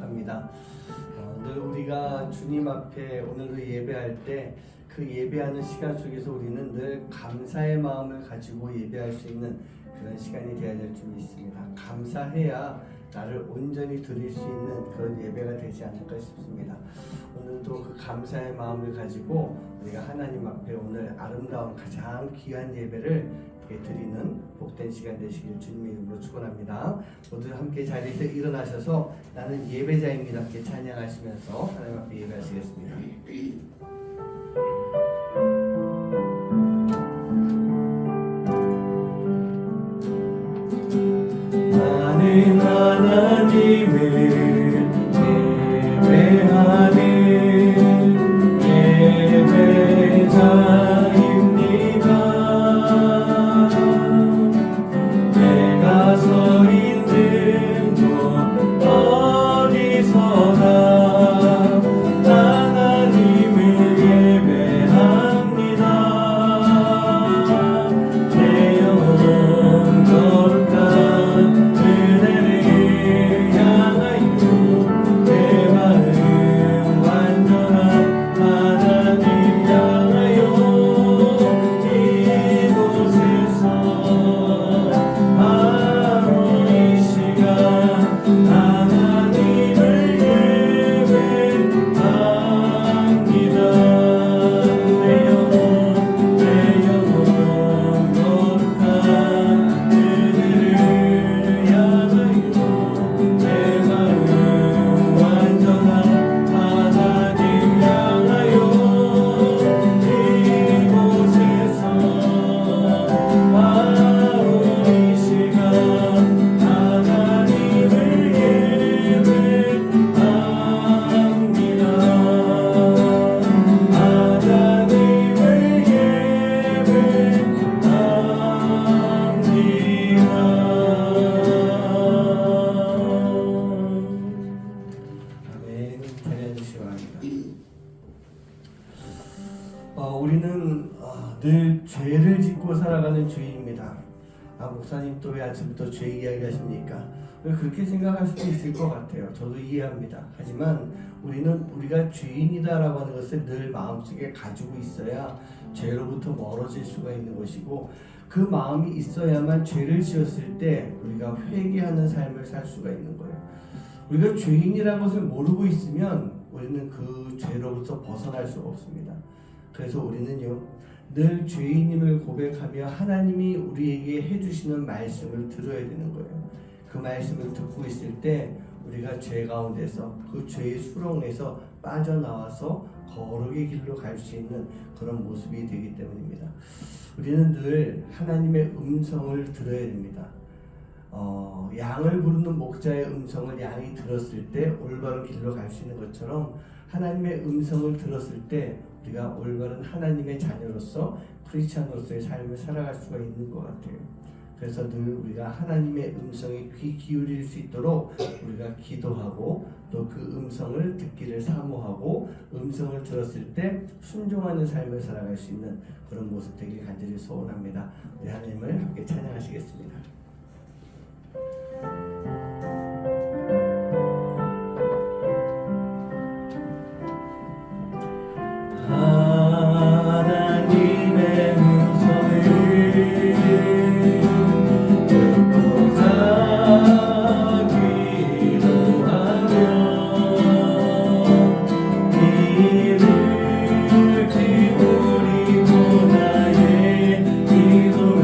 생각합니다. 늘 우리가 주님 앞에 오늘도 예배할 때 그 예배하는 시간 속에서 우리는 늘 감사의 마음을 가지고 예배할 수 있는 그런 시간이 되어야 될 줄 믿습니다. 감사해야 나를 온전히 드릴 수 있는 그런 예배가 되지 않을까 싶습니다. 오늘도 그 감사의 마음을 가지고 우리가 하나님 앞에 오늘 아름다운 가장 귀한 예배를 드리는 복된 시간 되시길 주님의 이름으로 축원합니다. 모두 함께 자리에서 일어나셔서 나는 예배자입니다. 함께 찬양하시면서 하나님 앞에 예배하시겠습니다. 나는 하나님을 예배하는 예배자입니다. 내가 서 있는 곳 어디서나 하나님을 예배합니다. 내 영혼 거룩한 은혜를 향하여 내 마음 완전한 하나님 향하여 이곳에서 바로 이 시간 하나님을 예배합니다. 내 영혼 거룩한 은혜를 향하여 내 마음 완전한 하나님 향하여 이곳에서 바로 이 시간 하나님을 예배합니다. 아멘. 찬양해주시기 바랍니다. 우리는 늘 죄를 짓고 살아가는 죄인입니다. 목사님 또 왜 아침부터 죄 이야기 하십니까? 왜 그렇게 생각할 수도 있을 것 같아요. 저도 이해합니다. 하지만 우리는 우리가 죄인이다라고 하는 것을 늘 마음속에 가지고 있어야 죄로부터 멀어질 수가 있는 것이고, 그 마음이 있어야만 죄를 지었을 때 우리가 회개하는 삶을 살 수가 있는 거예요. 우리가 죄인이라는 것을 모르고 있으면 우리는 그 죄로부터 벗어날 수가 없습니다. 그래서 우리는요, 늘 죄인임을 고백하며 하나님이 우리에게 해주시는 말씀을 들어야 되는 거예요. 그 말씀을 듣고 있을 때 우리가 죄 가운데서 그 죄의 수렁에서 빠져나와서 거룩의 길로 갈 수 있는 그런 모습이 되기 때문입니다. 우리는 늘 하나님의 음성을 들어야 됩니다. 양을 부르는 목자의 음성을 양이 들었을 때 올바른 길로 갈 수 있는 것처럼 하나님의 음성을 들었을 때 우리가 올바른 하나님의 자녀로서 크리스찬으로서의 삶을 살아갈 수가 있는 것 같아요. 그래서 늘 우리가 하나님의 음성에 귀 기울일 수 있도록 우리가 기도하고 또 그 음성을 듣기를 사모하고 음성을 들었을 때 순종하는 삶을 살아갈 수 있는 그런 모습 되길 간절히 소원합니다. 우리 하나님을 함께 찬양하시겠습니다. 하나님의 음성을 듣고자 기도하며 이를 기울이고 나의 기도를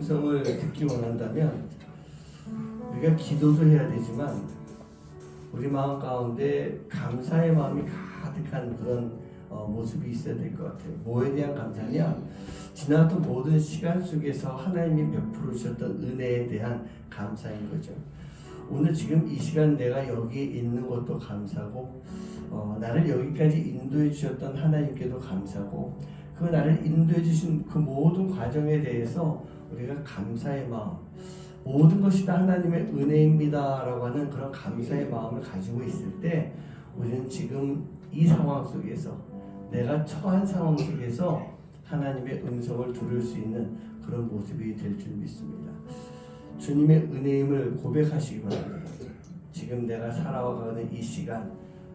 음성을 듣기 원한다면 우리가 기도도 해야 되지만 우리 마음 가운데 감사의 마음이 가득한 그런 모습이 있어야 될 것 같아요. 뭐에 대한 감사냐? 지나왔던 모든 시간 속에서 하나님이 베풀어 주셨던 은혜에 대한 감사인 거죠. 오늘 지금 이 시간 내가 여기에 있는 것도 감사고 나를 여기까지 인도해 주셨던 하나님께도 감사고 그 나를 인도해 주신 그 모든 과정에 대해서 우리가 감사의 마음, 모든 것이 다 하나님의 은혜입니다 라고 하는 그런 감사의 마음을 가지고 있을 때 우리는 지금 이 상황 속에서 내가 처한 상황 속에서 하나님의 음성을 들을 수 있는 그런 모습이 될 줄 믿습니다. 주님의 은혜임을 고백하시기 바랍니다. 지금 내가 살아가는 이 시간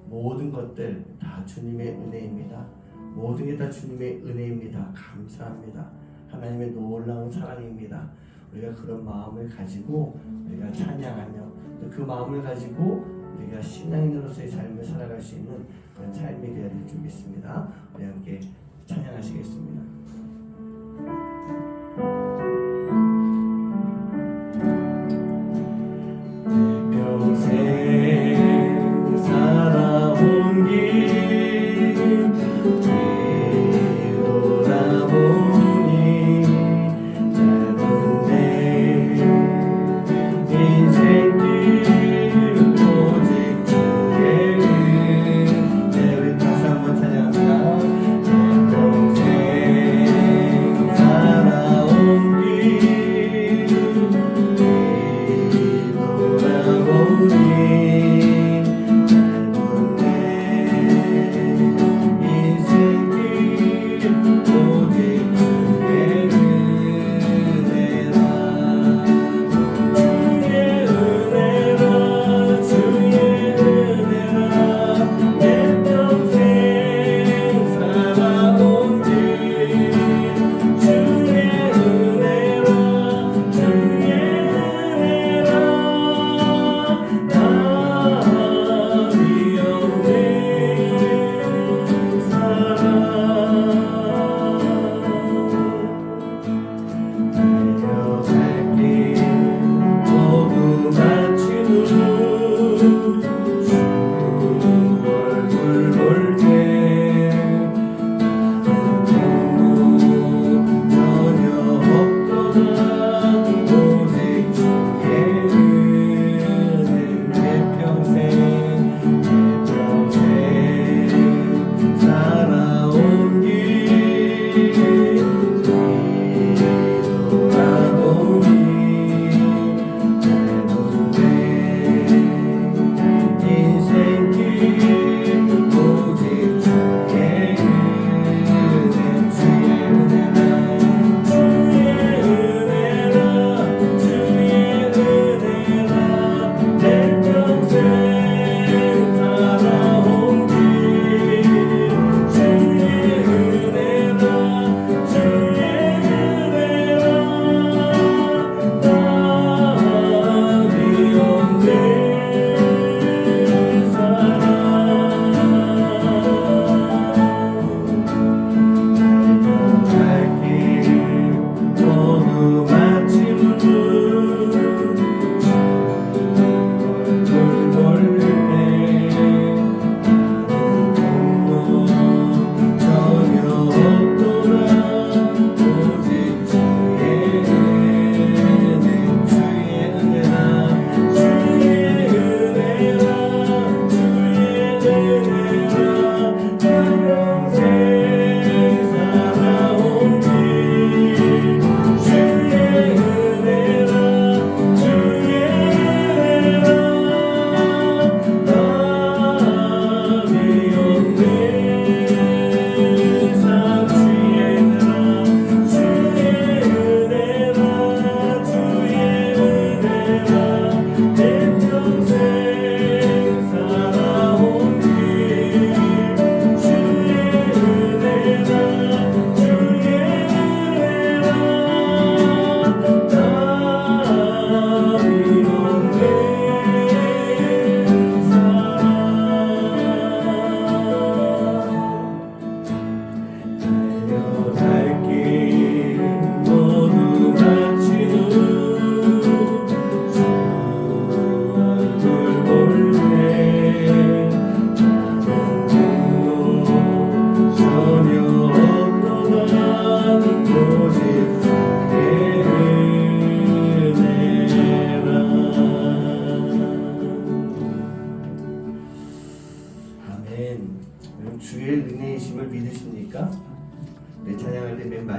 모든 것들 다 주님의 은혜입니다. 모든 게 다 주님의 은혜입니다. 감사합니다. 하나님의 놀라운 사랑입니다. 우리가 그런 마음을 가지고 우리가 찬양하며 또 그 마음을 가지고 우리가 신앙인으로서의 삶을 살아갈 수 있는 그런 삶이 되어야 될 줄 믿습니다. 우리 함께 찬양하시겠습니다. 내 평생 살아온 길 뒤돌아보니 짧은 내 인생길 오직 주의 은혜. 우리 다시 한번 찬양합니다. 내 평생 살아온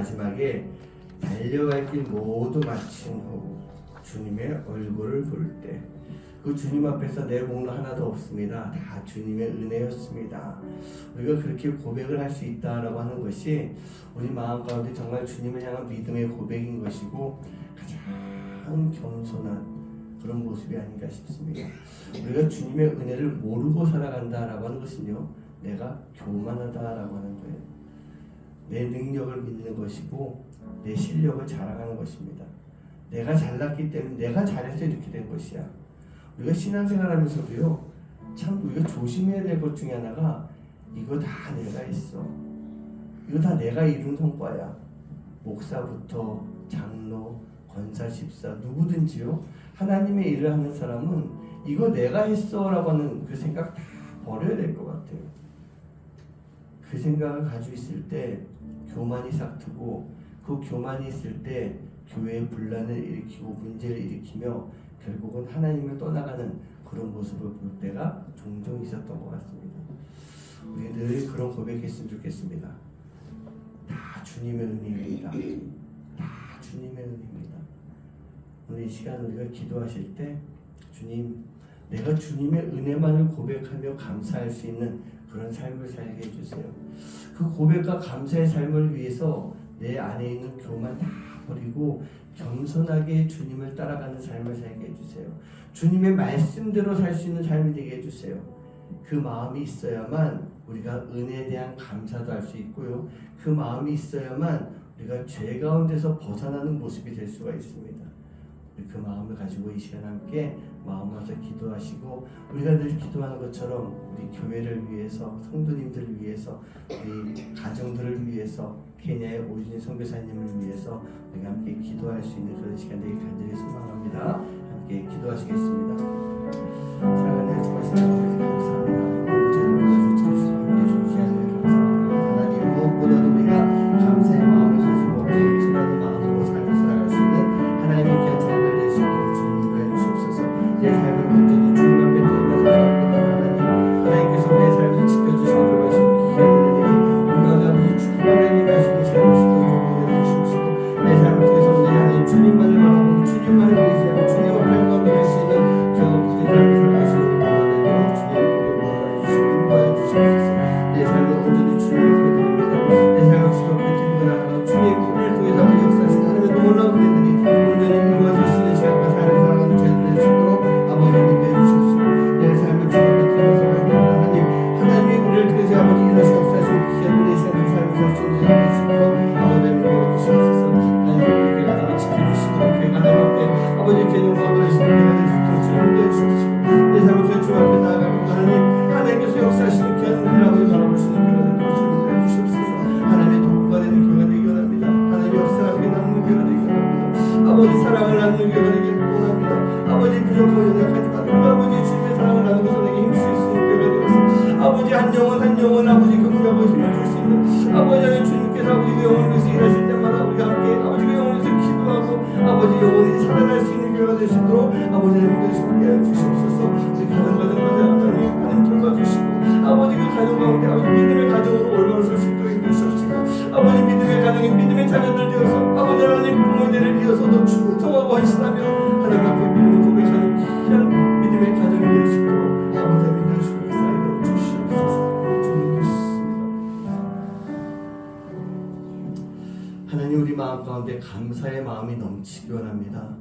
마지막에 달려갈 길 모두 마친 후 주님의 얼굴을 볼 때 그 주님 앞에서 내 공로 하나도 없습니다. 다 주님의 은혜였습니다. 우리가 그렇게 고백을 할 수 있다라고 하는 것이 우리 마음 가운데 정말 주님을 향한 믿음의 고백인 것이고 가장 겸손한 그런 모습이 아닌가 싶습니다. 우리가 주님의 은혜를 모르고 살아간다라고 하는 것은요, 내가 교만하다라고 하는 거예요. 내 능력을 믿는 것이고 내 실력을 자랑하는 것입니다. 내가 잘났기 때문에 내가 잘해서 이렇게 된 것이야. 우리가 신앙생활하면서도요, 참 우리가 조심해야 될 것 중에 하나가 이거 다 내가 했어. 이거 다 내가 이룬 성과야. 목사부터 장로, 권사, 집사 누구든지요. 하나님의 일을 하는 사람은 이거 내가 했어라고 하는 그 생각 다 버려야 될 것 같아요. 그 생각을 가지고 있을 때 교만이 싹트고 그 교만이 있을 때 교회에 분란을 일으키고 문제를 일으키며 결국은 하나님을 떠나가는 그런 모습을 볼 때가 종종 있었던 것 같습니다. 우리 늘 그런 고백했으면 좋겠습니다. 다 주님의 은혜입니다. 다 주님의 은혜입니다. 오늘 이 시간 우리가 기도하실 때 주님, 내가 주님의 은혜만을 고백하며 감사할 수 있는 그런 삶을 살게 해주세요. 그 고백과 감사의 삶을 위해서 내 안에 있는 교만 다 버리고 겸손하게 주님을 따라가는 삶을 살게 해주세요. 주님의 말씀대로 살 수 있는 삶이 되게 해주세요. 그 마음이 있어야만 우리가 은혜에 대한 감사도 할 수 있고요. 그 마음이 있어야만 우리가 죄 가운데서 벗어나는 모습이 될 수가 있습니다. 그 마음을 가지고 이 시간 함께 마음 모아서 기도하시고, 우리가 늘 기도하는 것처럼 우리 교회를 위해서, 성도님들을 위해서, 우리 가정들을 위해서, 케냐의 오준희 선교사님을 위해서 우리가 함께 기도할 수 있는 그런 시간 되길 간절히 소망합니다. 함께 기도하시겠습니다. 사랑하는 주님, 감사합니다. 저희를 도와주시고 함께 해주시기 감사합니다. 하나님, 무엇보다도 우리가 감사의 마음을 가지고 겸손한 마음으로 삶을 살아갈 수 있는 하나님의 귀한 자녀들 될 수 있도록 주님 도와주시옵소서. 내 삶을 온전히 주님 앞에 드리면서 살아가는 하나님께서 내 삶을 지켜주시고 돌보시고 귀한 은혜들이 우리가 아버지 충만하게 말씀을 살고 싶도록 도움을 주시옵시고, 내 삶을 통해서 온전히 하나님 주님만을 바라보고 주님만을 의지하고 주님 앞에 영광을 수 있는 경험들이 삶을 살아갈 수 있는 도와주시고 주시옵소서. 내 삶을 온전히 주님 앞에 드립니다. 내 삶을 주님 앞에 드리고 나아가 주님의 꿈을 통해서 역사하신 하나님의 놀라운 은혜들이 온전히 이루어질 수 있는 시간과 삶을 살아가는 저희들 될 수 있도록 아버지 믿게 해주시옵소서. 내 삶을 주님 앞에 드리면서 하나님이 우리를 통해서 아버지 일하시 역사하신 귀한 은혜의 시간을 삶을 살 수 있는 될 수 있도록 아버지 믿게 해주시옵소서. 하나님 우리 교회가 나를 지켜주시고 교회가 하나님 앞에 아버지 개념과 그러시는 교회가 될 수 있도록 주님 믿게 해주시옵소서. 내 삶을 통해 주님 앞에 나아가고 하나님께서 역사하시는 귀한 은혜를 아버지 바라볼 수 있는 교회가 될 수 있도록 해주시옵소서. 하나님의 도구가 되는 교회가 되기 원합니다. 하나님의 역사를 함께 나누는 교회가 되기 원합니다. 아버지 사랑을 나누는 교회가 되기 원합니다. 아버지 부족하고 연약하지만 아버지 주님의 사랑을 나누고서 내게 힘쓸 수 있는 교회가 되어서 아버지 한 영혼 아버지 경배하고 힘을 줄 수 있는 아버지 하나님 주님께서 아버지 그 영혼을 위해서 일하실 때마다 우리가 함께 아버지 그 영혼을 위해서 기도하고 아버지 영혼이 살아날 수 있는 교회가 될 수 있도록 아버지 하나님 믿으시게 주시옵소서. 우리 가정마다 하나님 돌봐주시고 아버지 그 가정 가운데 아버지 믿음의 가정으로 올바로 설 수 있도록 해주시옵시고 아버지 믿음의 가정이 믿음의 자녀들 되어서 아버지 하나님 부모들을 이어서 더 충성하고 헌신하며 하나님 앞에 믿음을 고백하는 귀한 믿음의 가정이 될 수 있도록 아버지 하나님 주시옵소서. 하나님, 우리 마음 가운데 감사의 마음이 넘치기 원합니다.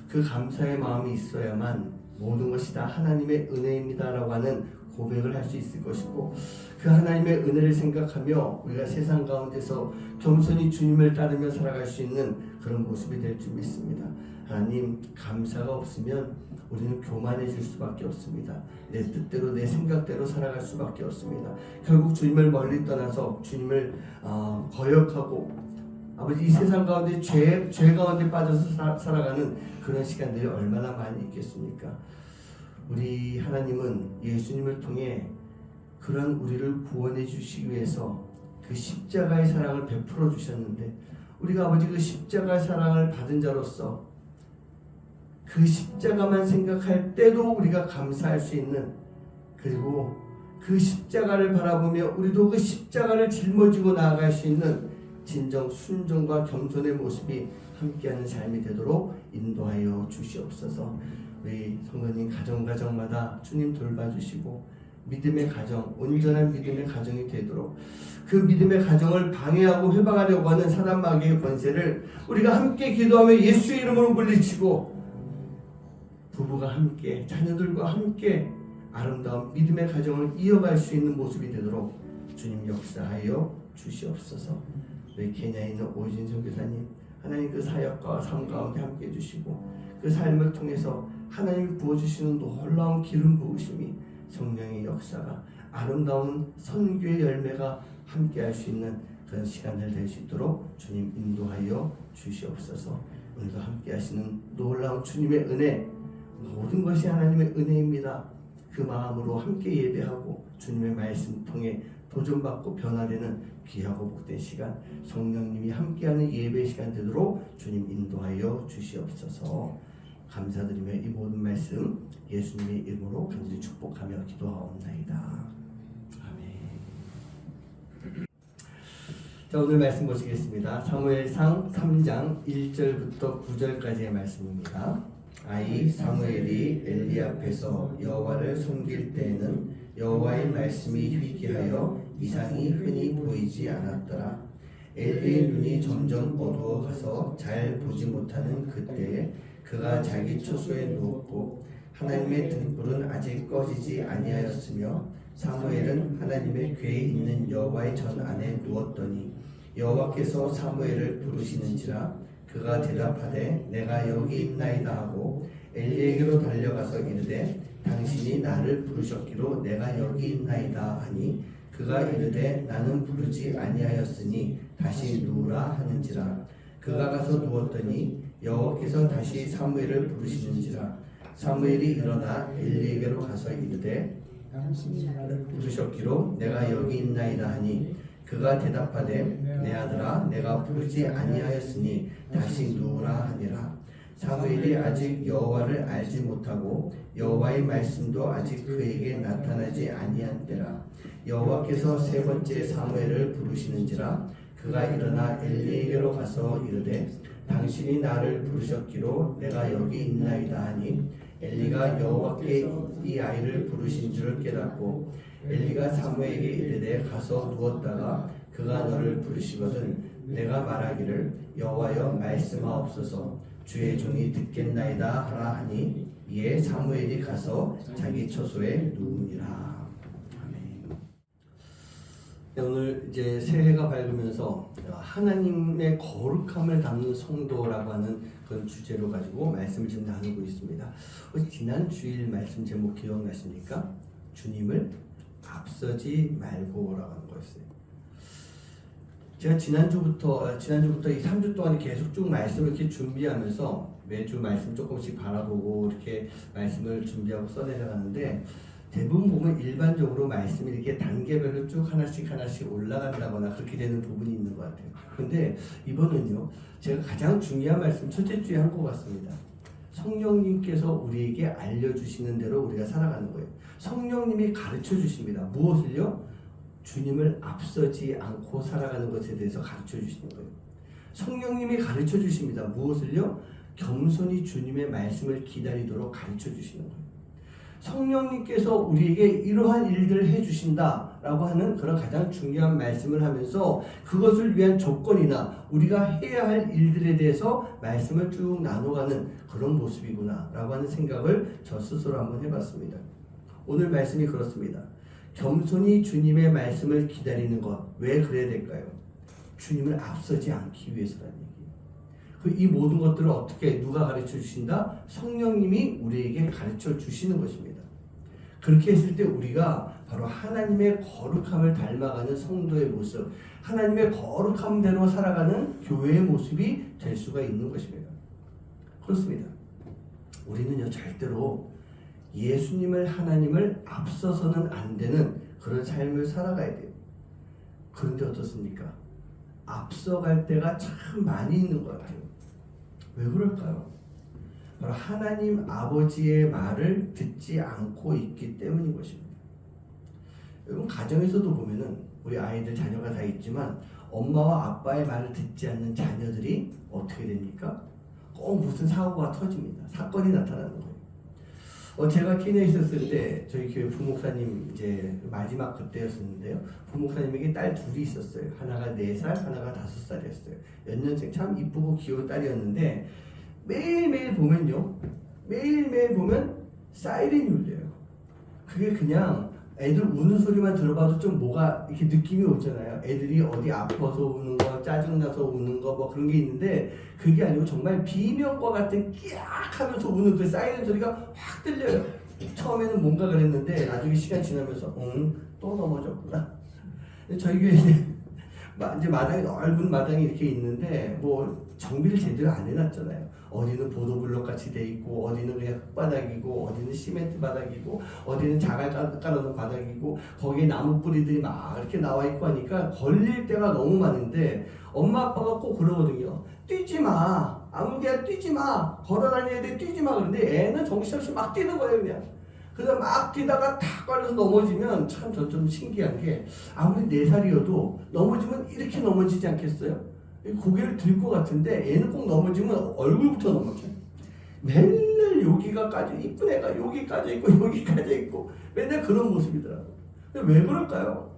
그 감사의 마음이 있어야만 모든 것이 다 하나님의 은혜입니다라고 하는 고백을 할 수 있을 것이고, 그 하나님의 은혜를 생각하며 우리가 세상 가운데서 겸손히 주님을 따르며 살아갈 수 있는 그런 모습이 될 줄 믿습니다. 하나님, 감사가 없으면 우리는 교만해질 수밖에 없습니다. 내 뜻대로 내 생각대로 살아갈 수밖에 없습니다. 결국 주님을 멀리 떠나서 주님을 거역하고 아버지 이 세상 가운데 죄 가운데 빠져서 살아가는 그런 시간들이 얼마나 많이 있겠습니까? 우리 하나님은 예수님을 통해 그런 우리를 구원해 주시기 위해서 그 십자가의 사랑을 베풀어 주셨는데, 우리가 아버지 그 십자가의 사랑을 받은 자로서 그 십자가만 생각할 때도 우리가 감사할 수 있는, 그리고 그 십자가를 바라보며 우리도 그 십자가를 짊어지고 나아갈 수 있는 진정 순종과 겸손의 모습이 함께하는 삶이 되도록 인도하여 주시옵소서. 우리 성도님 가정마다 주님 돌봐주시고 믿음의 가정, 온전한 믿음의 가정이 되도록 그 믿음의 가정을 방해하고 회방하려고 하는 사단 마귀의 권세를 우리가 함께 기도하며 예수의 이름으로 물리치고 부부가 함께 자녀들과 함께 아름다운 믿음의 가정을 이어갈 수 있는 모습이 되도록 주님 역사하여 주시옵소서. 우리 케냐에 있는 오진 선교사님 하나님 그 사역과 삶 가운데 함께 해주시고 그 삶을 통해서 하나님이 부어주시는 놀라운 기름 부으심이 성령의 역사가 아름다운 선교의 열매가 함께할 수 있는 그런 시간들 될 수 있도록 주님 인도하여 주시옵소서. 오늘도 함께하시는 놀라운 주님의 은혜, 모든 것이 하나님의 은혜입니다. 그 마음으로 함께 예배하고 주님의 말씀 통해 도전받고 변화되는 귀하고 복된 시간, 성령님이 함께하는 예배 시간 되도록 주님 인도하여 주시옵소서. 감사드리며 이 모든 말씀 예수님의 이름으로 간절히 축복하며 기도하옵나이다. 아멘. 자, 오늘 말씀 보시겠습니다. 사무엘상 3장 1절부터 9절까지의 말씀입니다. 아이 사무엘이 엘리 앞에서 여호와를 섬길 때에는 여호와의 말씀이 희귀하여 이상이 흔히 보이지 않았더라. 엘리의 눈이 점점 어두워 가서 잘 보지 못하는 그때에 그가 자기 처소에 누웠고 하나님의 등불은 아직 꺼지지 아니하였으며 사무엘은 하나님의 궤에 있는 여호와의 전 안에 누웠더니 여호와께서 사무엘을 부르시는지라 그가 대답하되 내가 여기 있나이다 하고 엘리에게로 달려가서 이르되 당신이 나를 부르셨기로 내가 여기 있나이다 하니 그가 이르되 나는 부르지 아니하였으니 다시 누우라 하는지라. 그가 가서 누웠더니 여호와께서 다시 사무엘을 부르시는지라. 사무엘이 일어나 엘리에게로 가서 이르되 당신이 나를 부르셨기로 내가 여기 있나이다 하니 그가 대답하되 내 아들아 내가 부르지 아니하였으니 다시 누우라 하니라. 사무엘이 아직 여호와를 알지 못하고 여호와의 말씀도 아직 그에게 나타나지 아니한 때라. 여호와께서 세 번째 사무엘을 부르시는지라. 그가 일어나 엘리에게로 가서 이르되 당신이 나를 부르셨기로 내가 여기 있나이다 하니 엘리가 여호와께 이 아이를 부르신 줄을 깨닫고 엘리가 사무엘에게 이르되 가서 누웠다가 그가 너를 부르시거든 내가 말하기를 여호와여 말씀하옵소서 주의 종이 듣겠나이다 하라 하니 이에 사무엘이 가서 자기 처소에 누우니라. 오늘 이제 새해가 밝으면서 하나님의 거룩함을 담는 성도라고 하는 그런 주제로 가지고 말씀을 지금 나누고 있습니다. 지난 주일 말씀 제목 기억나십니까? 주님을 앞서지 말고라고 하는 거였어요. 제가 지난주부터 이 3주 동안 계속 쭉 말씀을 이렇게 준비하면서 매주 말씀 조금씩 바라보고 이렇게 말씀을 준비하고 써내려가는데 대부분 보면 일반적으로 말씀이 이렇게 단계별로 쭉 하나씩 올라간다거나 그렇게 되는 부분이 있는 것 같아요. 근데 이번은요, 제가 가장 중요한 말씀 첫째 주에 한 것 같습니다. 성령님께서 우리에게 알려주시는 대로 우리가 살아가는 거예요. 성령님이 가르쳐 주십니다. 무엇을요? 주님을 앞서지 않고 살아가는 것에 대해서 가르쳐 주시는 거예요. 성령님이 가르쳐 주십니다. 무엇을요? 겸손히 주님의 말씀을 기다리도록 가르쳐 주시는 거예요. 성령님께서 우리에게 이러한 일들을 해주신다라고 하는 그런 가장 중요한 말씀을 하면서 그것을 위한 조건이나 우리가 해야 할 일들에 대해서 말씀을 쭉 나눠가는 그런 모습이구나 라고 하는 생각을 저 스스로 한번 해봤습니다. 오늘 말씀이 그렇습니다. 겸손히 주님의 말씀을 기다리는 것, 왜 그래야 될까요? 주님을 앞서지 않기 위해서라는 얘기예요. 이 모든 것들을 어떻게 누가 가르쳐 주신다? 성령님이 우리에게 가르쳐 주시는 것입니다. 그렇게 했을 때 우리가 바로 하나님의 거룩함을 닮아가는 성도의 모습, 하나님의 거룩함대로 살아가는 교회의 모습이 될 수가 있는 것입니다. 그렇습니다. 우리는요 절대로 예수님을 하나님을 앞서서는 안 되는 그런 삶을 살아가야 돼요. 그런데 어떻습니까? 앞서갈 때가 참 많이 있는 것 같아요. 왜 그럴까요? 바로 하나님 아버지의 말을 듣지 않고 있기 때문인 것입니다. 여러분 가정에서도 보면은 우리 아이들 자녀가 다 있지만 엄마와 아빠의 말을 듣지 않는 자녀들이 어떻게 됩니까? 꼭 무슨 사고가 터집니다. 사건이 나타나는 거예요. 제가 케냐에 있었을 때 저희 교회 부목사님 이제 마지막 그때였었는데요. 부목사님에게 딸 둘이 있었어요. 하나가 4살, 하나가 5살이었어요. 연년생 참 이쁘고 귀여운 딸이었는데 매일매일 보면요. 매일매일 보면 사이렌이 울려요. 그게 그냥 애들 우는 소리만 들어봐도 좀 뭐가 이렇게 느낌이 오잖아요. 애들이 어디 아파서 우는 거, 짜증나서 우는 거 뭐 그런 게 있는데 그게 아니고 정말 비명과 같은 끼악 하면서 우는 그 사이렌 소리가 확 들려요. 처음에는 뭔가 그랬는데 나중에 시간 지나면서 또 넘어졌구나. 저희 교회에 이제 마당이 넓은 마당이 이렇게 있는데 뭐 정비를 제대로 안 해놨잖아요. 어디는 보도블록 같이 돼 있고 어디는 그냥 흙바닥이고 어디는 시멘트 바닥이고 어디는 자갈 깔아놓은 바닥이고 거기에 나무 뿌리들이 막 이렇게 나와 있고 하니까 걸릴 때가 너무 많은데 엄마 아빠가 꼭 그러거든요. 뛰지 마. 아무개야 뛰지 마. 걸어다녀야 돼. 뛰지 마. 그런데 애는 정신없이 막 뛰는 거예요 그냥. 그래서 막 뛰다가 탁 걸려서 넘어지면 참 저 좀 신기한 게 아무리 4살이어도 넘어지면 이렇게 넘어지지 않겠어요? 고개를 들 것 같은데 얘는 꼭 넘어지면 얼굴부터 넘어져요. 맨날 여기가 까져 이쁜 애가 여기 까져 있고 여기 까져 있고 맨날 그런 모습이더라고요. 왜 그럴까요?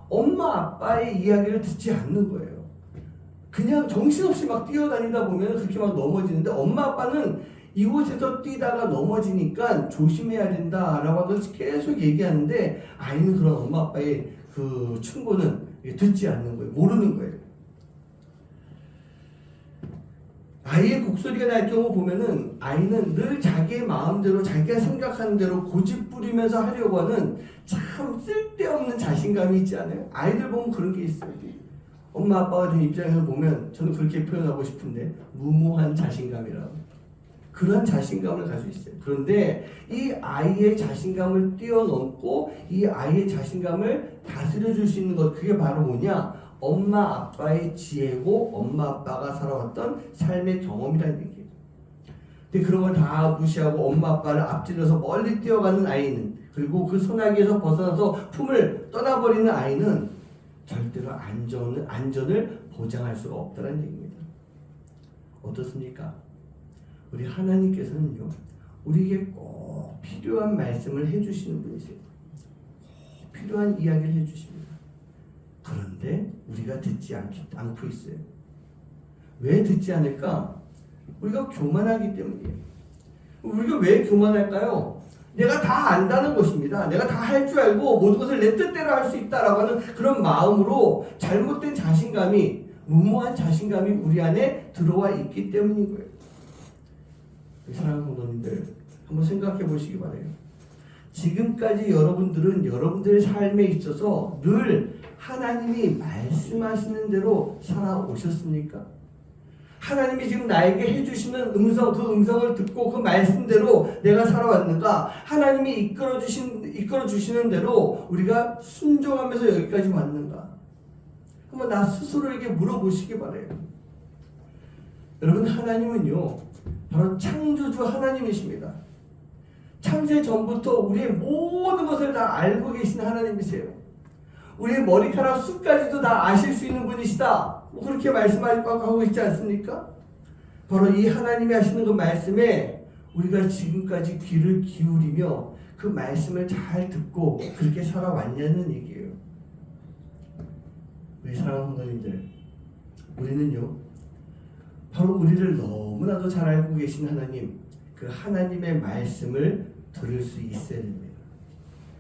엄마 아빠의 이야기를 듣지 않는 거예요. 그냥 정신없이 막 뛰어다니다 보면 그렇게 막 넘어지는데 엄마 아빠는 이곳에서 뛰다가 넘어지니까 조심해야 된다라고 하면서 계속 얘기하는데 아이는 그런 엄마 아빠의 그 충고는 듣지 않는 거예요. 모르는 거예요. 아이의 곡소리가 날 경우 보면은 아이는 늘 자기의 마음대로 자기가 생각하는 대로 고집 부리면서 하려고 하는 참 쓸데없는 자신감이 있지 않아요? 아이들 보면 그런 게 있어요. 엄마 아빠가 된 입장에서 보면 저는 그렇게 표현하고 싶은데 무모한 자신감이라고. 그런 자신감을 가지고 있어요. 그런데 이 아이의 자신감을 뛰어넘고 이 아이의 자신감을 다스려 줄 수 있는 것 그게 바로 뭐냐? 엄마 아빠의 지혜고 엄마 아빠가 살아왔던 삶의 경험이라는 얘기예요. 근데 그런 걸 다 무시하고 엄마 아빠를 앞질러서 멀리 뛰어가는 아이는 그리고 그 소나기에서 벗어나서 품을 떠나버리는 아이는 절대로 안전을 보장할 수가 없다는 얘기입니다. 어떻습니까? 우리 하나님께서는요 우리에게 꼭 필요한 말씀을 해주시는 분이세요. 꼭 필요한 이야기를 해주십니다. 그런데 우리가 듣지 않고 있어요. 왜 듣지 않을까? 우리가 교만하기 때문이에요. 우리가 왜 교만할까요? 내가 다 안다는 것입니다. 내가 다 할 줄 알고 모든 것을 내 뜻대로 할 수 있다라고 하는 그런 마음으로 잘못된 자신감이 무모한 자신감이 우리 안에 들어와 있기 때문인 거예요. 사랑하는 성도님들 한번 생각해 보시기 바라요. 지금까지 여러분들은 여러분들의 삶에 있어서 늘 하나님이 말씀하시는 대로 살아오셨습니까? 하나님이 지금 나에게 해주시는 음성, 그 음성을 듣고 그 말씀대로 내가 살아왔는가? 하나님이 이끌어 주시는 대로 우리가 순종하면서 여기까지 왔는가? 한번 나 스스로에게 물어보시기 바라요. 여러분 하나님은요 바로 창조주 하나님이십니다. 창세 전부터 우리의 모든 것을 다 알고 계신 하나님이세요. 우리의 머리카락 숱까지도 다 아실 수 있는 분이시다. 그렇게 말씀하고 있지 않습니까? 바로 이 하나님이 하시는 그 말씀에 우리가 지금까지 귀를 기울이며 그 말씀을 잘 듣고 그렇게 살아왔냐는 얘기예요. 우리 사랑하는 성도님들, 우리는요 바로 우리를 너무나도 잘 알고 계신 하나님, 그 하나님의 말씀을 들을 수 있어야 됩니다.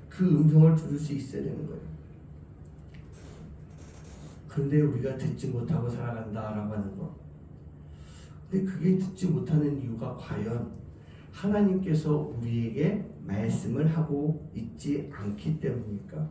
그 음성을 들을 수 있어야 되는 거예요. 그런데 우리가 듣지 못하고 살아간다라고 하는 거. 근데 그게 듣지 못하는 이유가 과연 하나님께서 우리에게 말씀을 하고 있지 않기 때문입니까?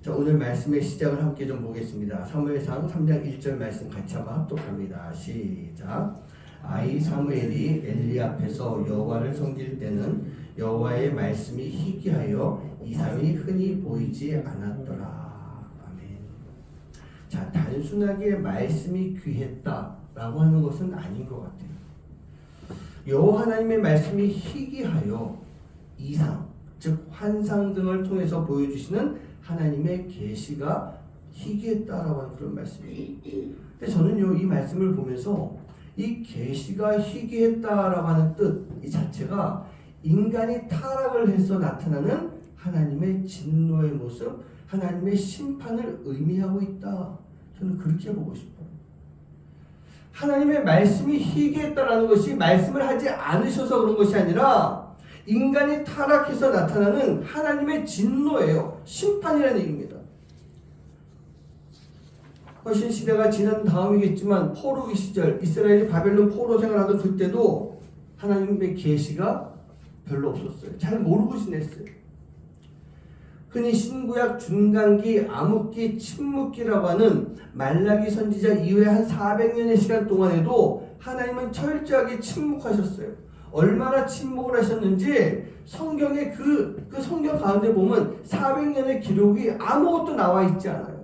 자, 오늘 말씀의 시작을 함께 좀 보겠습니다. 사무엘상 3장 1절 말씀 같이 한번 합독합니다. 시작. 아이 사무엘이 엘리 앞에서 여호와를 섬길 때는 여호와의 말씀이 희귀하여 이상이 흔히 보이지 않았더라. 아멘. 자, 단순하게 말씀이 귀했다라고 하는 것은 아닌 것 같아요. 여호와 하나님의 말씀이 희귀하여 이상, 즉 환상 등을 통해서 보여주시는 하나님의 계시가 희귀했다라고 하는 그런 말씀이에요. 근데 저는요 이 말씀을 보면서 이 계시가 희귀했다라고 하는 뜻 이 자체가 인간이 타락을 해서 나타나는 하나님의 진노의 모습, 하나님의 심판을 의미하고 있다. 저는 그렇게 보고 싶어요. 하나님의 말씀이 희귀했다라는 것이 말씀을 하지 않으셔서 그런 것이 아니라 인간이 타락해서 나타나는 하나님의 진노예요. 심판이라는 얘기입니다. 훨씬 시대가 지난 다음이겠지만 포로기 시절 이스라엘이 바벨론 포로 생활하던 그때도 하나님의 계시가 별로 없었어요. 잘 모르고 지냈어요. 흔히 신구약 중간기, 암흑기, 침묵기라고 하는 말라기 선지자 이후에 한 400년의 시간 동안에도 하나님은 철저하게 침묵하셨어요. 얼마나 침묵을 하셨는지 성경의 그 성경 가운데 보면 400년의 기록이 아무것도 나와 있지 않아요.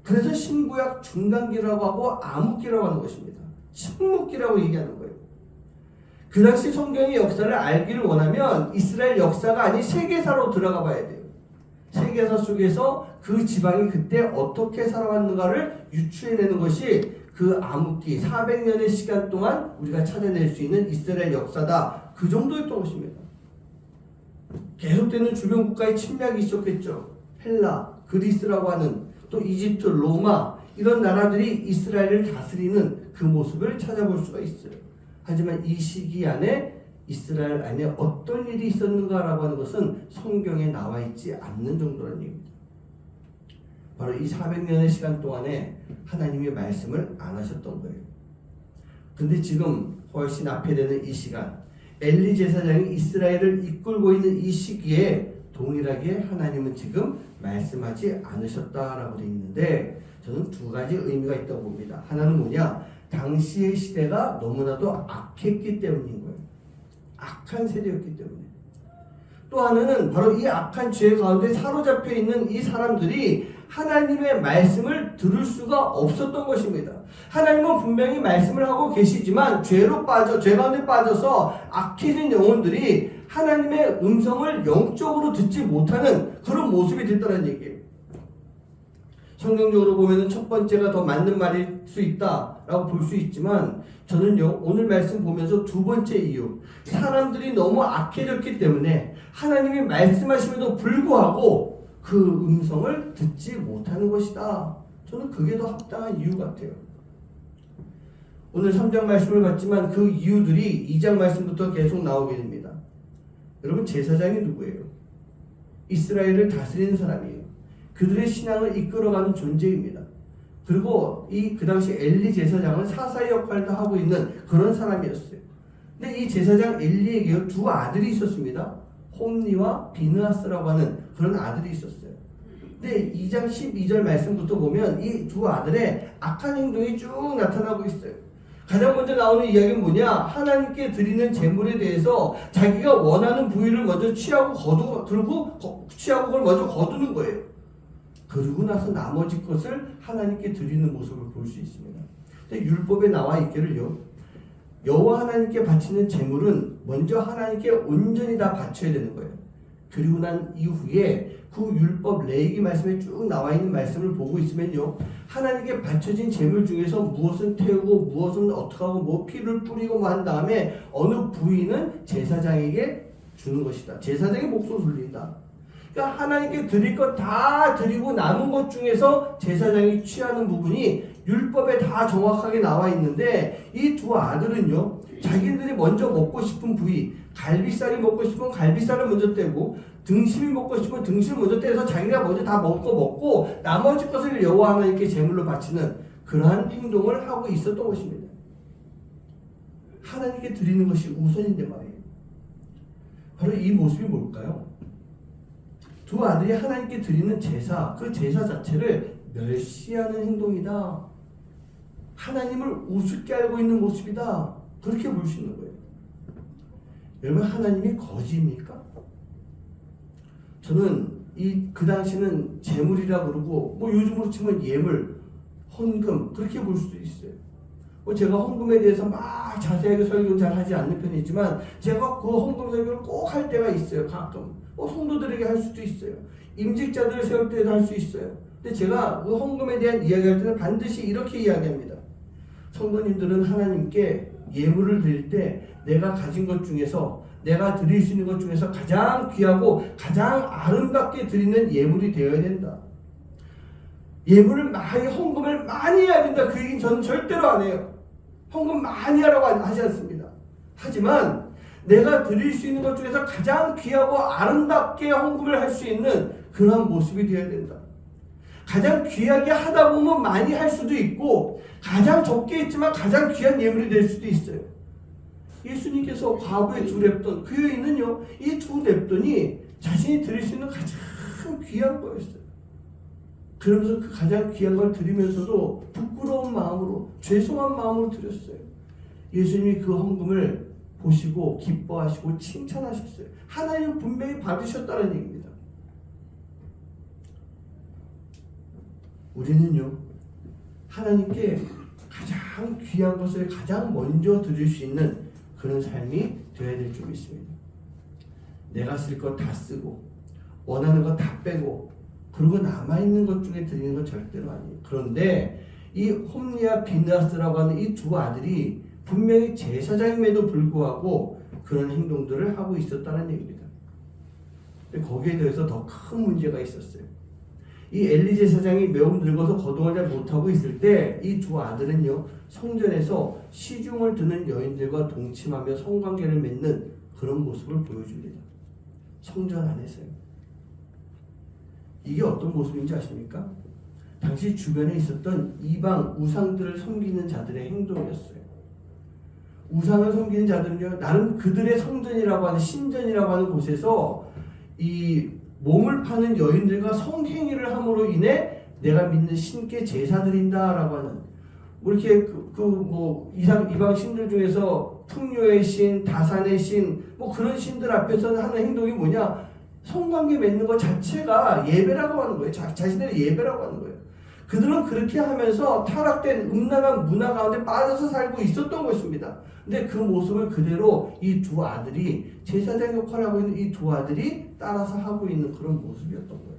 그래서 신구약 중간기라고 하고 암흑기라고 하는 것입니다. 침묵기라고 얘기하는 거예요. 그 당시 성경의 역사를 알기를 원하면 이스라엘 역사가 아닌 세계사로 들어가 봐야 돼요. 세계사 속에서 그 지방이 그때 어떻게 살아왔는가를 유추해내는 것이 그 암흑기 400년의 시간 동안 우리가 찾아낼 수 있는 이스라엘 역사다. 그 정도였던 것입니다. 계속되는 주변 국가의 침략이 있었겠죠. 헬라, 그리스라고 하는 또 이집트, 로마 이런 나라들이 이스라엘을 다스리는 그 모습을 찾아볼 수가 있어요. 하지만 이 시기 안에 이스라엘 안에 어떤 일이 있었는가라고 하는 것은 성경에 나와 있지 않는 정도라는 얘기입니다. 바로 이 400년의 시간 동안에 하나님의 말씀을 안 하셨던 거예요. 근데 지금 훨씬 앞에 되는 이 시간 엘리 제사장이 이스라엘을 이끌고 있는 이 시기에 동일하게 하나님은 지금 말씀하지 않으셨다라고 되어 있는데 저는 두 가지 의미가 있다고 봅니다. 하나는 뭐냐? 당시의 시대가 너무나도 악했기 때문인 거예요. 악한 세대였기 때문에. 또 하나는 바로 이 악한 죄 가운데 사로잡혀 있는 이 사람들이 하나님의 말씀을 들을 수가 없었던 것입니다. 하나님은 분명히 말씀을 하고 계시지만 죄 가운데 빠져서 악해진 영혼들이 하나님의 음성을 영적으로 듣지 못하는 그런 모습이 됐다는 얘기예요. 성경적으로 보면 첫 번째가 더 맞는 말일 수 있다라고 볼 수 있지만 저는요 오늘 말씀 보면서 두 번째 이유 사람들이 너무 악해졌기 때문에 하나님이 말씀하심에도 불구하고 그 음성을 듣지 못하는 것이다. 저는 그게 더 합당한 이유 같아요. 오늘 3장 말씀을 봤지만 그 이유들이 2장 말씀부터 계속 나오게 됩니다. 여러분 제사장이 누구예요? 이스라엘을 다스리는 사람이에요. 그들의 신앙을 이끌어가는 존재입니다. 그리고 그 당시 엘리 제사장은 사사의 역할도 하고 있는 그런 사람이었어요. 근데 이 제사장 엘리에게 두 아들이 있었습니다. 홈니와 비느하스라고 하는 그런 아들이 있었어요. 근데 2장 12절 말씀부터 보면 이 두 아들의 악한 행동이 쭉 나타나고 있어요. 가장 먼저 나오는 이야기는 뭐냐? 하나님께 드리는 제물에 대해서 자기가 원하는 부위를 먼저 취하고 그걸 먼저 거두는 거예요. 그러고 나서 나머지 것을 하나님께 드리는 모습을 볼 수 있습니다. 근데 율법에 나와 있기를요. 여호와 하나님께 바치는 제물은 먼저 하나님께 온전히 다 바쳐야 되는 거예요. 그리고 난 이후에 그 율법 레위기 말씀에 쭉 나와 있는 말씀을 보고 있으면요. 하나님께 바쳐진 제물 중에서 무엇은 태우고 무엇은 어떻게 하고 뭐 피를 뿌리고 뭐 한 다음에 어느 부위는 제사장에게 주는 것이다. 제사장의 몫으로 돌린다. 그러니까 하나님께 드릴 것 다 드리고 남은 것 중에서 제사장이 취하는 부분이 율법에 다 정확하게 나와 있는데 이 두 아들은요. 자기들이 먼저 먹고 싶은 부위 갈비살이 먹고 싶으면 갈비살을 먼저 떼고 등심이 먹고 싶으면 등심을 먼저 떼서 자기가 먼저 다 먹고 나머지 것을 여호와 하나님께 제물로 바치는 그러한 행동을 하고 있었던 것입니다. 하나님께 드리는 것이 우선인데 말이에요. 바로 이 모습이 뭘까요? 두 아들이 하나님께 드리는 제사, 그 제사 자체를 멸시하는 행동이다. 하나님을 우습게 알고 있는 모습이다. 그렇게 볼 수 있는 거예요. 여러분 하나님이 거지입니까? 저는 그 당시는 제물이라 그러고 뭐 요즘으로 치면 예물, 헌금 그렇게 볼 수도 있어요. 제가 헌금에 대해서 막 자세하게 설교는 잘 하지 않는 편이지만 제가 그 헌금 설교를 꼭 할 때가 있어요. 가끔 성도들에게 할 수도 있어요. 임직자들을 세울 때도 할 수 있어요. 근데 제가 그 헌금에 대한 이야기할 때는 반드시 이렇게 이야기합니다. 성도님들은 하나님께 예물을 드릴 때 내가 가진 것 중에서, 내가 드릴 수 있는 것 중에서 가장 귀하고 가장 아름답게 드리는 예물이 되어야 된다. 예물을 많이, 헌금을 많이 해야 된다. 그 얘기는 저는 절대로 안 해요. 헌금 많이 하라고 하지 않습니다. 하지만 내가 드릴 수 있는 것 중에서 가장 귀하고 아름답게 헌금을 할 수 있는 그런 모습이 되어야 된다. 가장 귀하게 하다 보면 많이 할 수도 있고, 가장 적게 했지만 가장 귀한 예물이 될 수도 있어요. 예수님께서 과부의 두 렙돈, 그 여인은요, 이 두 렙돈이 자신이 드릴 수 있는 가장 귀한 거였어요. 그러면서 그 가장 귀한 걸 드리면서도 부끄러운 마음으로, 죄송한 마음으로 드렸어요. 예수님이 그 헌금을 보시고 기뻐하시고 칭찬하셨어요. 하나님은 분명히 받으셨다는 얘기입니다. 우리는요, 하나님께 가장 귀한 것을 가장 먼저 드릴 수 있는 그런 삶이 되어야 될 줄 믿습니다. 내가 쓸 것 다 쓰고 원하는 것 다 빼고 그리고 남아있는 것 중에 드리는 건 절대로 아니에요. 그런데 이 홈리와 비느하스라고 하는 이 두 아들이 분명히 제사장임에도 불구하고 그런 행동들을 하고 있었다는 얘기입니다. 거기에 대해서 더 큰 문제가 있었어요. 이 엘리 제사장이 매우 늙어서 거동을 잘 못하고 있을 때 이 두 아들은요, 성전에서 시중을 드는 여인들과 동침하며 성관계를 맺는 그런 모습을 보여줍니다. 성전 안에서요. 이게 어떤 모습인지 아십니까? 당시 주변에 있었던 이방 우상들을 섬기는 자들의 행동이었어요. 우상을 섬기는 자들은요, 나름 그들의 성전이라고 하는, 신전이라고 하는 곳에서 이 몸을 파는 여인들과 성행위를 함으로 인해 내가 믿는 신께 제사 드린다라고 하는, 뭐 이렇게 이방 신들 중에서 풍요의 신, 다산의 신, 뭐 그런 신들 앞에서는 하는 행동이 뭐냐? 성관계 맺는 것 자체가 예배라고 하는 거예요. 자신들의 예배라고 하는 거예요. 그들은 그렇게 하면서 타락된 음란한 문화 가운데 빠져서 살고 있었던 것입니다. 근데 그 모습을 그대로 이 두 아들이, 제사장 역할을 하고 있는 이 두 아들이 따라서 하고 있는 그런 모습이었던 거예요.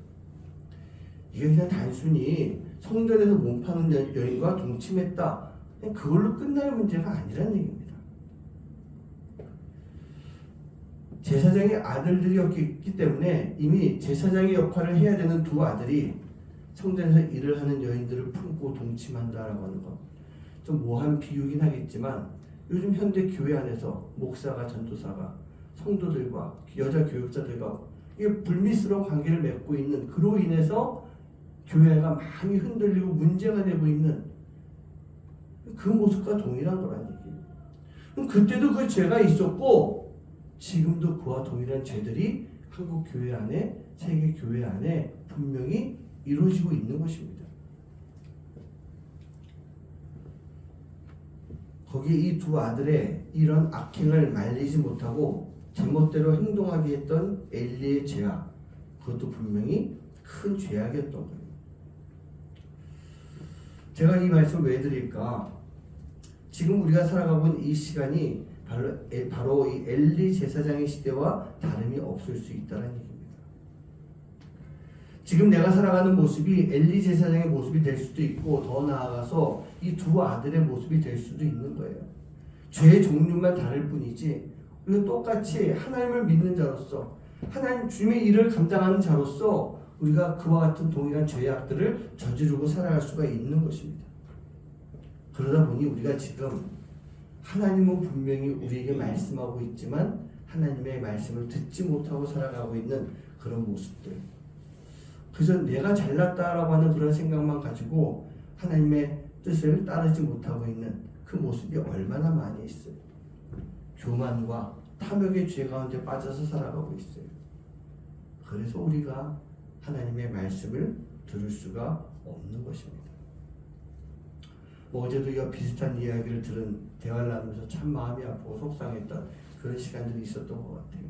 이게 그냥 단순히 성전에서 몸 파는 여인과 동침했다, 그냥 그걸로 끝날 문제가 아니라는 얘기입니다. 제사장의 아들들이었기 때문에 이미 제사장의 역할을 해야 되는 두 아들이 성전에서 일을 하는 여인들을 품고 동침한다라고 하는 것, 좀 모한 비유긴 하겠지만 요즘 현대 교회 안에서 목사가, 전도사가 성도들과 여자 교육자들과 이게 불미스러운 관계를 맺고 있는, 그로 인해서 교회가 많이 흔들리고 문제가 되고 있는 그 모습과 동일한 거란 얘기예요. 그럼 그때도 그 죄가 있었고 지금도 그와 동일한 죄들이 한국 교회 안에, 세계 교회 안에 분명히 이루어지고 있는 것입니다. 거기에 이 두 아들의 이런 악행을 말리지 못하고 제멋대로 행동하게 했던 엘리의 죄악, 그것도 분명히 큰 죄악이었던 거예요. 제가 이 말씀을 왜 드릴까? 지금 우리가 살아가고 있는 이 시간이 바로 이 엘리 제사장의 시대와 다름이 없을 수 있다는 얘기입니다. 지금 내가 살아가는 모습이 엘리 제사장의 모습이 될 수도 있고, 더 나아가서 이 두 아들의 모습이 될 수도 있는 거예요. 죄의 종류만 다를 뿐이지 우리가 똑같이 하나님을 믿는 자로서, 하나님 주님의 일을 감당하는 자로서 우리가 그와 같은 동일한 죄악들을 저지르고 살아갈 수가 있는 것입니다. 그러다 보니 우리가 지금 하나님은 분명히 우리에게 말씀하고 있지만 하나님의 말씀을 듣지 못하고 살아가고 있는 그런 모습들, 그저 내가 잘났다라고 하는 그런 생각만 가지고 하나님의 뜻을 따르지 못하고 있는 그 모습이 얼마나 많이 있어요. 교만과 탐욕의 죄 가운데 빠져서 살아가고 있어요. 그래서 우리가 하나님의 말씀을 들을 수가 없는 것입니다. 어제도 이 비슷한 이야기를 들은, 대화를 나누면서 참 마음이 아프고 속상했던 그런 시간들이 있었던 것 같아요.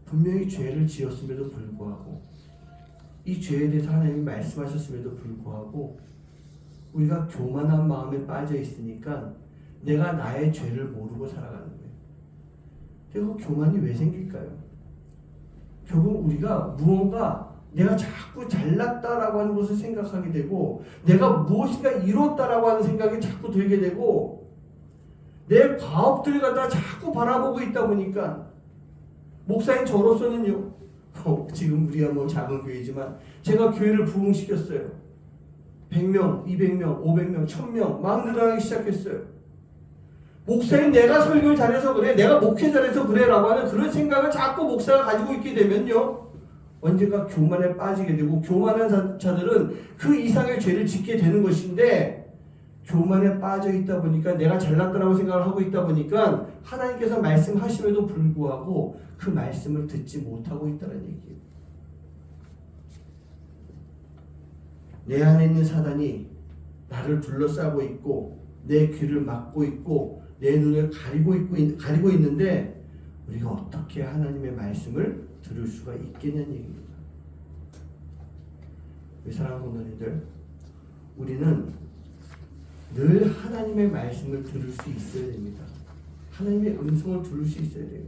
분명히 죄를 지었음에도 불구하고, 이 죄에 대해서 하나님이 말씀하셨음에도 불구하고 우리가 교만한 마음에 빠져 있으니까 내가 나의 죄를 모르고 살아가는 거예요. 그리고 교만이 왜 생길까요? 결국 우리가 무언가 내가 자꾸 잘났다라고 하는 것을 생각하게 되고 내가 무엇인가 이뤘다라고 하는 생각이 자꾸 들게 되고 내 과업들을 갖다 자꾸 바라보고 있다 보니까 목사인 저로서는요 지금 우리가 뭐 작은 교회지만 제가 교회를 부흥시켰어요. 100명, 200명, 500명, 1000명 막 늘어나기 시작했어요. 목사인 내가 설교를 잘해서 그래, 내가 목회 잘해서 그래 라고 하는 그런 생각을 자꾸 목사가 가지고 있게 되면요 언젠가 교만에 빠지게 되고 교만한 자들은 그 이상의 죄를 짓게 되는 것인데 교만에 빠져 있다 보니까 내가 잘났다라고 생각을 하고 있다 보니까 하나님께서 말씀하심에도 불구하고 그 말씀을 듣지 못하고 있다는 얘기예요. 내 안에 있는 사단이 나를 둘러싸고 있고 내 귀를 막고 있고 내 눈을 가리고 있는데 우리가 어떻게 하나님의 말씀을 들을 수가 있겠냐는 얘기입니다. 우리 사랑하는 성도님들, 우리는 늘 하나님의 말씀을 들을 수 있어야 됩니다. 하나님의 음성을 들을 수 있어야 돼요.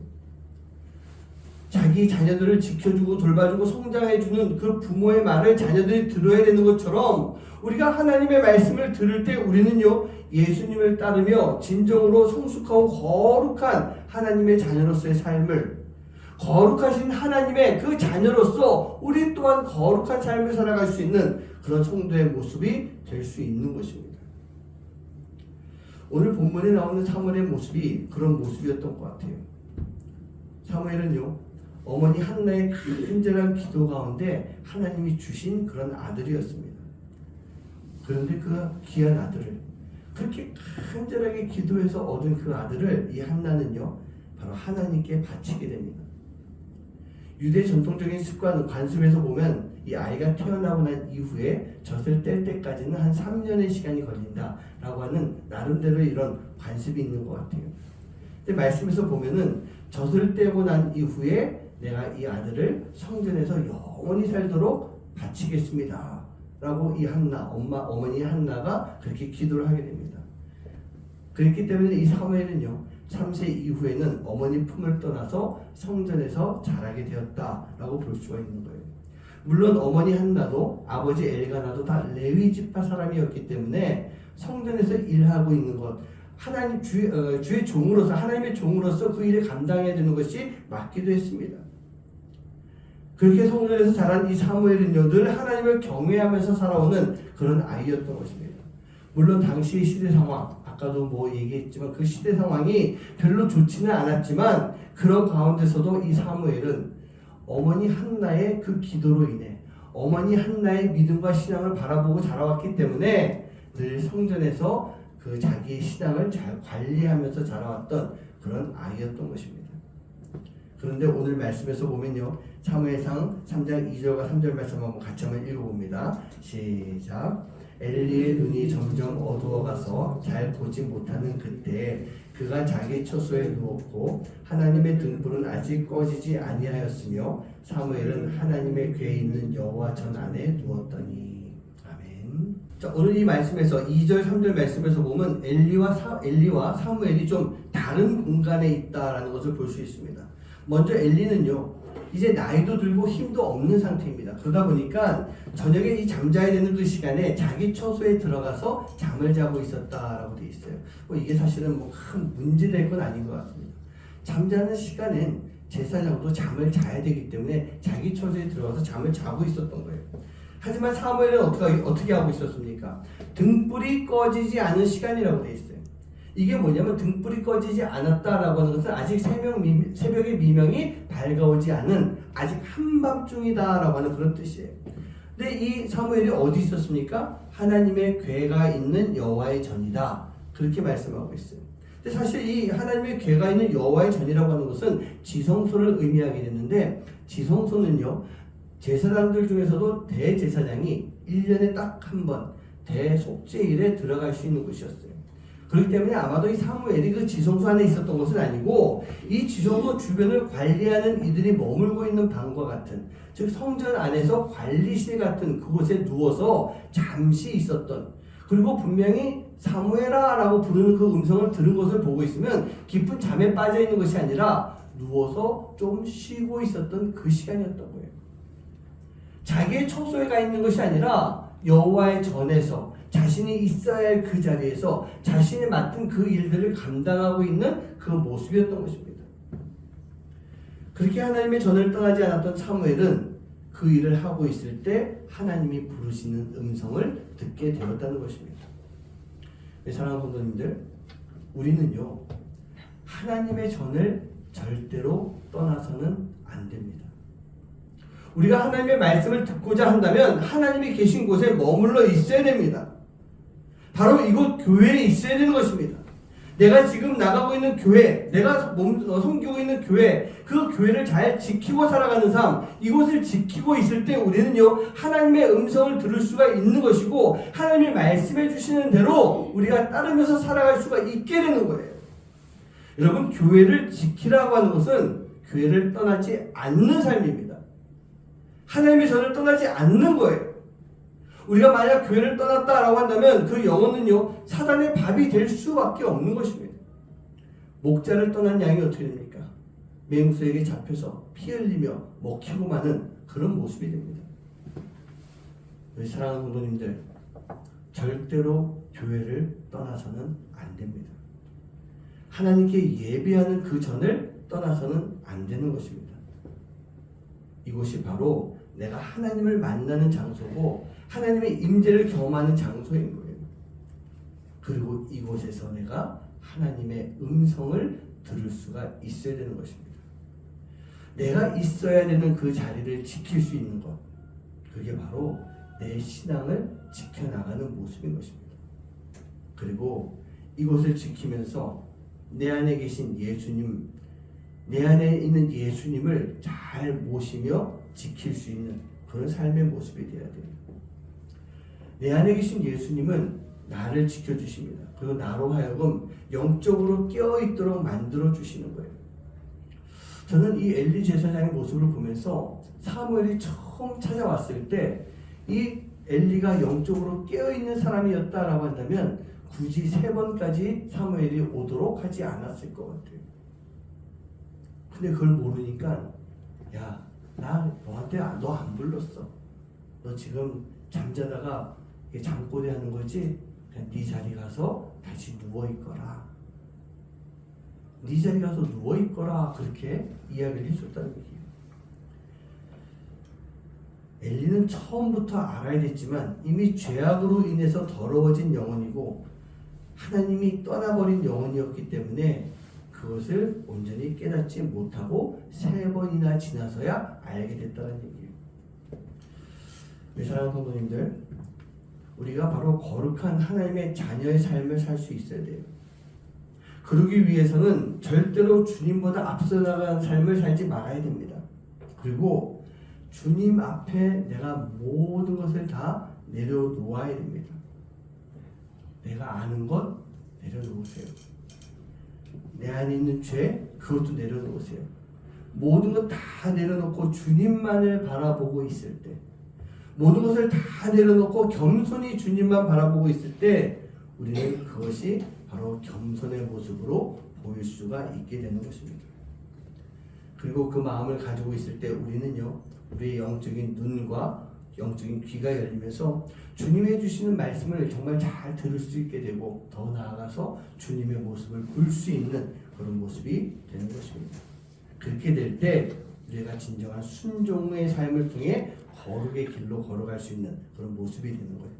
자기 자녀들을 지켜주고 돌봐주고 성장해주는 그 부모의 말을 자녀들이 들어야 되는 것처럼 우리가 하나님의 말씀을 들을 때 우리는요 예수님을 따르며 진정으로 성숙하고 거룩한 하나님의 자녀로서의 삶을 거룩하신 하나님의 그 자녀로서 우리 또한 거룩한 삶을 살아갈 수 있는 그런 성도의 모습이 될 수 있는 것입니다. 오늘 본문에 나오는 사무엘의 모습이 그런 모습이었던 것 같아요. 사무엘은요 어머니 한나의 간절한 기도 가운데 하나님이 주신 그런 아들이었습니다. 그런데 그 귀한 아들을 그렇게 간절하게 기도해서 얻은 그 아들을 이 한나는요 바로 하나님께 바치게 됩니다. 유대 전통적인 습관 관습에서 보면 이 아이가 태어나고 난 이후에 젖을 뗄 때까지는 한 3년의 시간이 걸린다라고 하는 나름대로 이런 관습이 있는 것 같아요. 근데 말씀에서 보면은 젖을 떼고 난 이후에 내가 이 아들을 성전에서 영원히 살도록 바치겠습니다 라고 이 한나 어머니 한나가 그렇게 기도를 하게 됩니다. 그렇기 때문에 이 사무엘은요 3세 이후에는 어머니 품을 떠나서 성전에서 자라게 되었다라고 볼 수가 있는 거예요. 물론 어머니 한나도 아버지 엘가나도 다 레위 지파 사람이었기 때문에 성전에서 일하고 있는 것 하나님 주의 종으로서 하나님의 종으로서 그 일을 감당해야 되는 것이 맞기도 했습니다. 그렇게 성전에서 자란 이 사무엘은요 늘 하나님을 경외하면서 살아오는 그런 아이였던 것입니다. 물론 당시의 시대 상황 아까도 뭐 얘기했지만 그 시대 상황이 별로 좋지는 않았지만 그런 가운데서도 이 사무엘은 어머니 한나의 그 기도로 인해 어머니 한나의 믿음과 신앙을 바라보고 자라왔기 때문에 늘 성전에서 그 자기의 신앙을 잘 관리하면서 자라왔던 그런 아이였던 것입니다. 그런데 오늘 말씀에서 보면요 사무엘상 3장 2절과 3절 말씀 한번 같이 한번 읽어봅니다. 시작. 엘리의 눈이 점점 어두워가서 잘 보지 못하는 그때 그가 자기 처소에 누웠고 하나님의 등불은 아직 꺼지지 아니하였으며 사무엘은 하나님의 궤에 있는 여호와 전 안에 누웠더니. 아멘. 자, 오늘 이 말씀에서 2절 3절 말씀에서 보면 엘리와 사무엘이 좀 다른 공간에 있다라는 것을 볼 수 있습니다. 먼저 엘리는요 이제 나이도 들고 힘도 없는 상태입니다. 그러다 보니까 저녁에 이 잠자야 되는 그 시간에 자기 처소에 들어가서 잠을 자고 있었다라고 되어 있어요. 이게 사실은 뭐 큰 문제될 건 아닌 것 같습니다. 잠자는 시간엔 제사장도 잠을 자야 되기 때문에 자기 처소에 들어가서 잠을 자고 있었던 거예요. 하지만 사무엘은 어떻게 하고 있었습니까? 등불이 꺼지지 않은 시간이라고 되어 있어요. 이게 뭐냐면 등불이 꺼지지 않았다라고 하는 것은 아직 새벽의 미명이 밝아오지 않은 아직 한밤중이다라고 하는 그런 뜻이에요. 근데 이 사무엘이 어디 있었습니까? 하나님의 궤가 있는 여호와의 전이다 그렇게 말씀하고 있어요. 근데 사실 이 하나님의 궤가 있는 여호와의 전이라고 하는 것은 지성소를 의미하게 되는데 지성소는요 제사장들 중에서도 대제사장이 1년에 딱 한 번 대속죄일에 들어갈 수 있는 곳이었어요. 그렇기 때문에 아마도 이 사무엘이 그 지성소 안에 있었던 것은 아니고 이 지성소 주변을 관리하는 이들이 머물고 있는 방과 같은 즉 성전 안에서 관리실 같은 그곳에 누워서 잠시 있었던 그리고 분명히 사무엘아 라고 부르는 그 음성을 들은 것을 보고 있으면 깊은 잠에 빠져 있는 것이 아니라 누워서 좀 쉬고 있었던 그 시간이었던 거예요. 자기의 처소에 가 있는 것이 아니라 여호와의 전에서 자신이 있어야 할 그 자리에서 자신이 맡은 그 일들을 감당하고 있는 그 모습이었던 것입니다. 그렇게 하나님의 전을 떠나지 않았던 사무엘은 그 일을 하고 있을 때 하나님이 부르시는 음성을 듣게 되었다는 것입니다. 사랑하는 성도님들, 우리는요 하나님의 전을 절대로 떠나서는 안 됩니다. 우리가 하나님의 말씀을 듣고자 한다면 하나님이 계신 곳에 머물러 있어야 됩니다. 바로 이곳 교회에 있어야 되는 것입니다. 내가 지금 나가고 있는 교회, 내가 섬기고 있는 교회, 그 교회를 잘 지키고 살아가는 삶, 이곳을 지키고 있을 때 우리는요 하나님의 음성을 들을 수가 있는 것이고 하나님이 말씀해 주시는 대로 우리가 따르면서 살아갈 수가 있게 되는 거예요. 여러분, 교회를 지키라고 하는 것은 교회를 떠나지 않는 삶입니다. 하나님의 전을 떠나지 않는 거예요. 우리가 만약 교회를 떠났다라고 한다면 그 영혼은요 사단의 밥이 될 수밖에 없는 것입니다. 목자를 떠난 양이 어떻게 됩니까? 맹수에게 잡혀서 피 흘리며 먹히고 마는 그런 모습이 됩니다. 우리 사랑하는 성도님들, 절대로 교회를 떠나서는 안 됩니다. 하나님께 예배하는 그 전을 떠나서는 안 되는 것입니다. 이곳이 바로 내가 하나님을 만나는 장소고 하나님의 임재를 경험하는 장소인 거예요. 그리고 이곳에서 내가 하나님의 음성을 들을 수가 있어야 되는 것입니다. 내가 있어야 되는 그 자리를 지킬 수 있는 것, 그게 바로 내 신앙을 지켜나가는 모습인 것입니다. 그리고 이곳을 지키면서 내 안에 계신 예수님, 내 안에 있는 예수님을 잘 모시며 지킬 수 있는 그런 삶의 모습이 되어야 됩니다. 내 안에 계신 예수님은 나를 지켜주십니다. 그리고 나로 하여금 영적으로 깨어있도록 만들어 주시는 거예요. 저는 이 엘리 제사장의 모습을 보면서 사무엘이 처음 찾아왔을 때 이 엘리가 영적으로 깨어있는 사람이었다라고 한다면 굳이 3번까지 사무엘이 오도록 하지 않았을 것 같아요. 근데 그걸 모르니까 야, 나 너한테 너 안 불렀어. 너 지금 잠자다가 잠꼬대 하는 거지? 그냥 네 자리 가서 다시 누워있거라. 네 자리 가서 누워있거라. 그렇게 이야기를 해줬다는 얘기예요. 엘리는 처음부터 알아야 됐지만 이미 죄악으로 인해서 더러워진 영혼이고 하나님이 떠나버린 영혼이었기 때문에 그것을 온전히 깨닫지 못하고 3번이나 지나서야 알게 됐다는 얘기예요. 사랑하는 성도님들, 우리가 바로 거룩한 하나님의 자녀의 삶을 살 수 있어야 돼요. 그러기 위해서는 절대로 주님보다 앞서 나가는 삶을 살지 말아야 됩니다. 그리고 주님 앞에 내가 모든 것을 다 내려놓아야 됩니다. 내가 아는 것 내려놓으세요. 내 안에 있는 죄 그것도 내려놓으세요. 모든 것 다 내려놓고 주님만을 바라보고 있을 때, 모든 것을 다 내려놓고 겸손히 주님만 바라보고 있을 때 우리는 그것이 바로 겸손의 모습으로 보일 수가 있게 되는 것입니다. 그리고 그 마음을 가지고 있을 때 우리는요 우리의 영적인 눈과 영적인 귀가 열리면서 주님이 해주시는 말씀을 정말 잘 들을 수 있게 되고 더 나아가서 주님의 모습을 볼 수 있는 그런 모습이 되는 것입니다. 그렇게 될 때 우리가 진정한 순종의 삶을 통해 거룩의 길로 걸어갈 수 있는 그런 모습이 되는 거예요.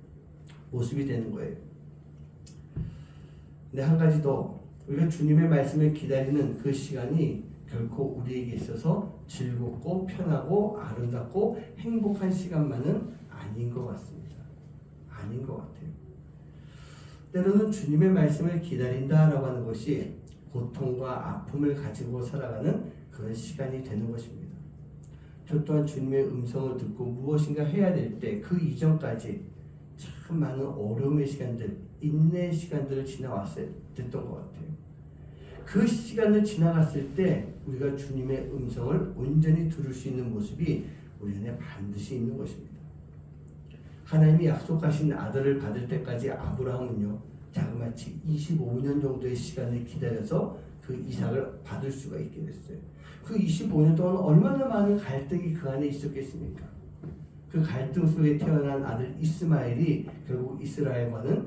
모습이 되는 거예요. 근데 한 가지 더, 우리가 주님의 말씀을 기다리는 그 시간이 결코 우리에게 있어서 즐겁고 편하고 아름답고 행복한 시간만은 아닌 것 같습니다. 아닌 것 같아요. 때로는 주님의 말씀을 기다린다라고 하는 것이 고통과 아픔을 가지고 살아가는 그런 시간이 되는 것입니다. 저 또한 주님의 음성을 듣고 무엇인가 해야 될 때 그 이전까지 참 많은 어려움의 시간들, 인내의 시간들을 지나왔어야 됐던 것 같아요. 그 시간을 지나갔을 때 우리가 주님의 음성을 온전히 들을 수 있는 모습이 우리 안에 반드시 있는 것입니다. 하나님이 약속하신 아들을 받을 때까지 아브라함은요 자그마치 25년 정도의 시간을 기다려서 그 이삭을 받을 수가 있게 됐어요. 그 25년 동안 얼마나 많은 갈등이 그 안에 있었겠습니까? 그 갈등 속에 태어난 아들 이스마엘이 결국 이스라엘과는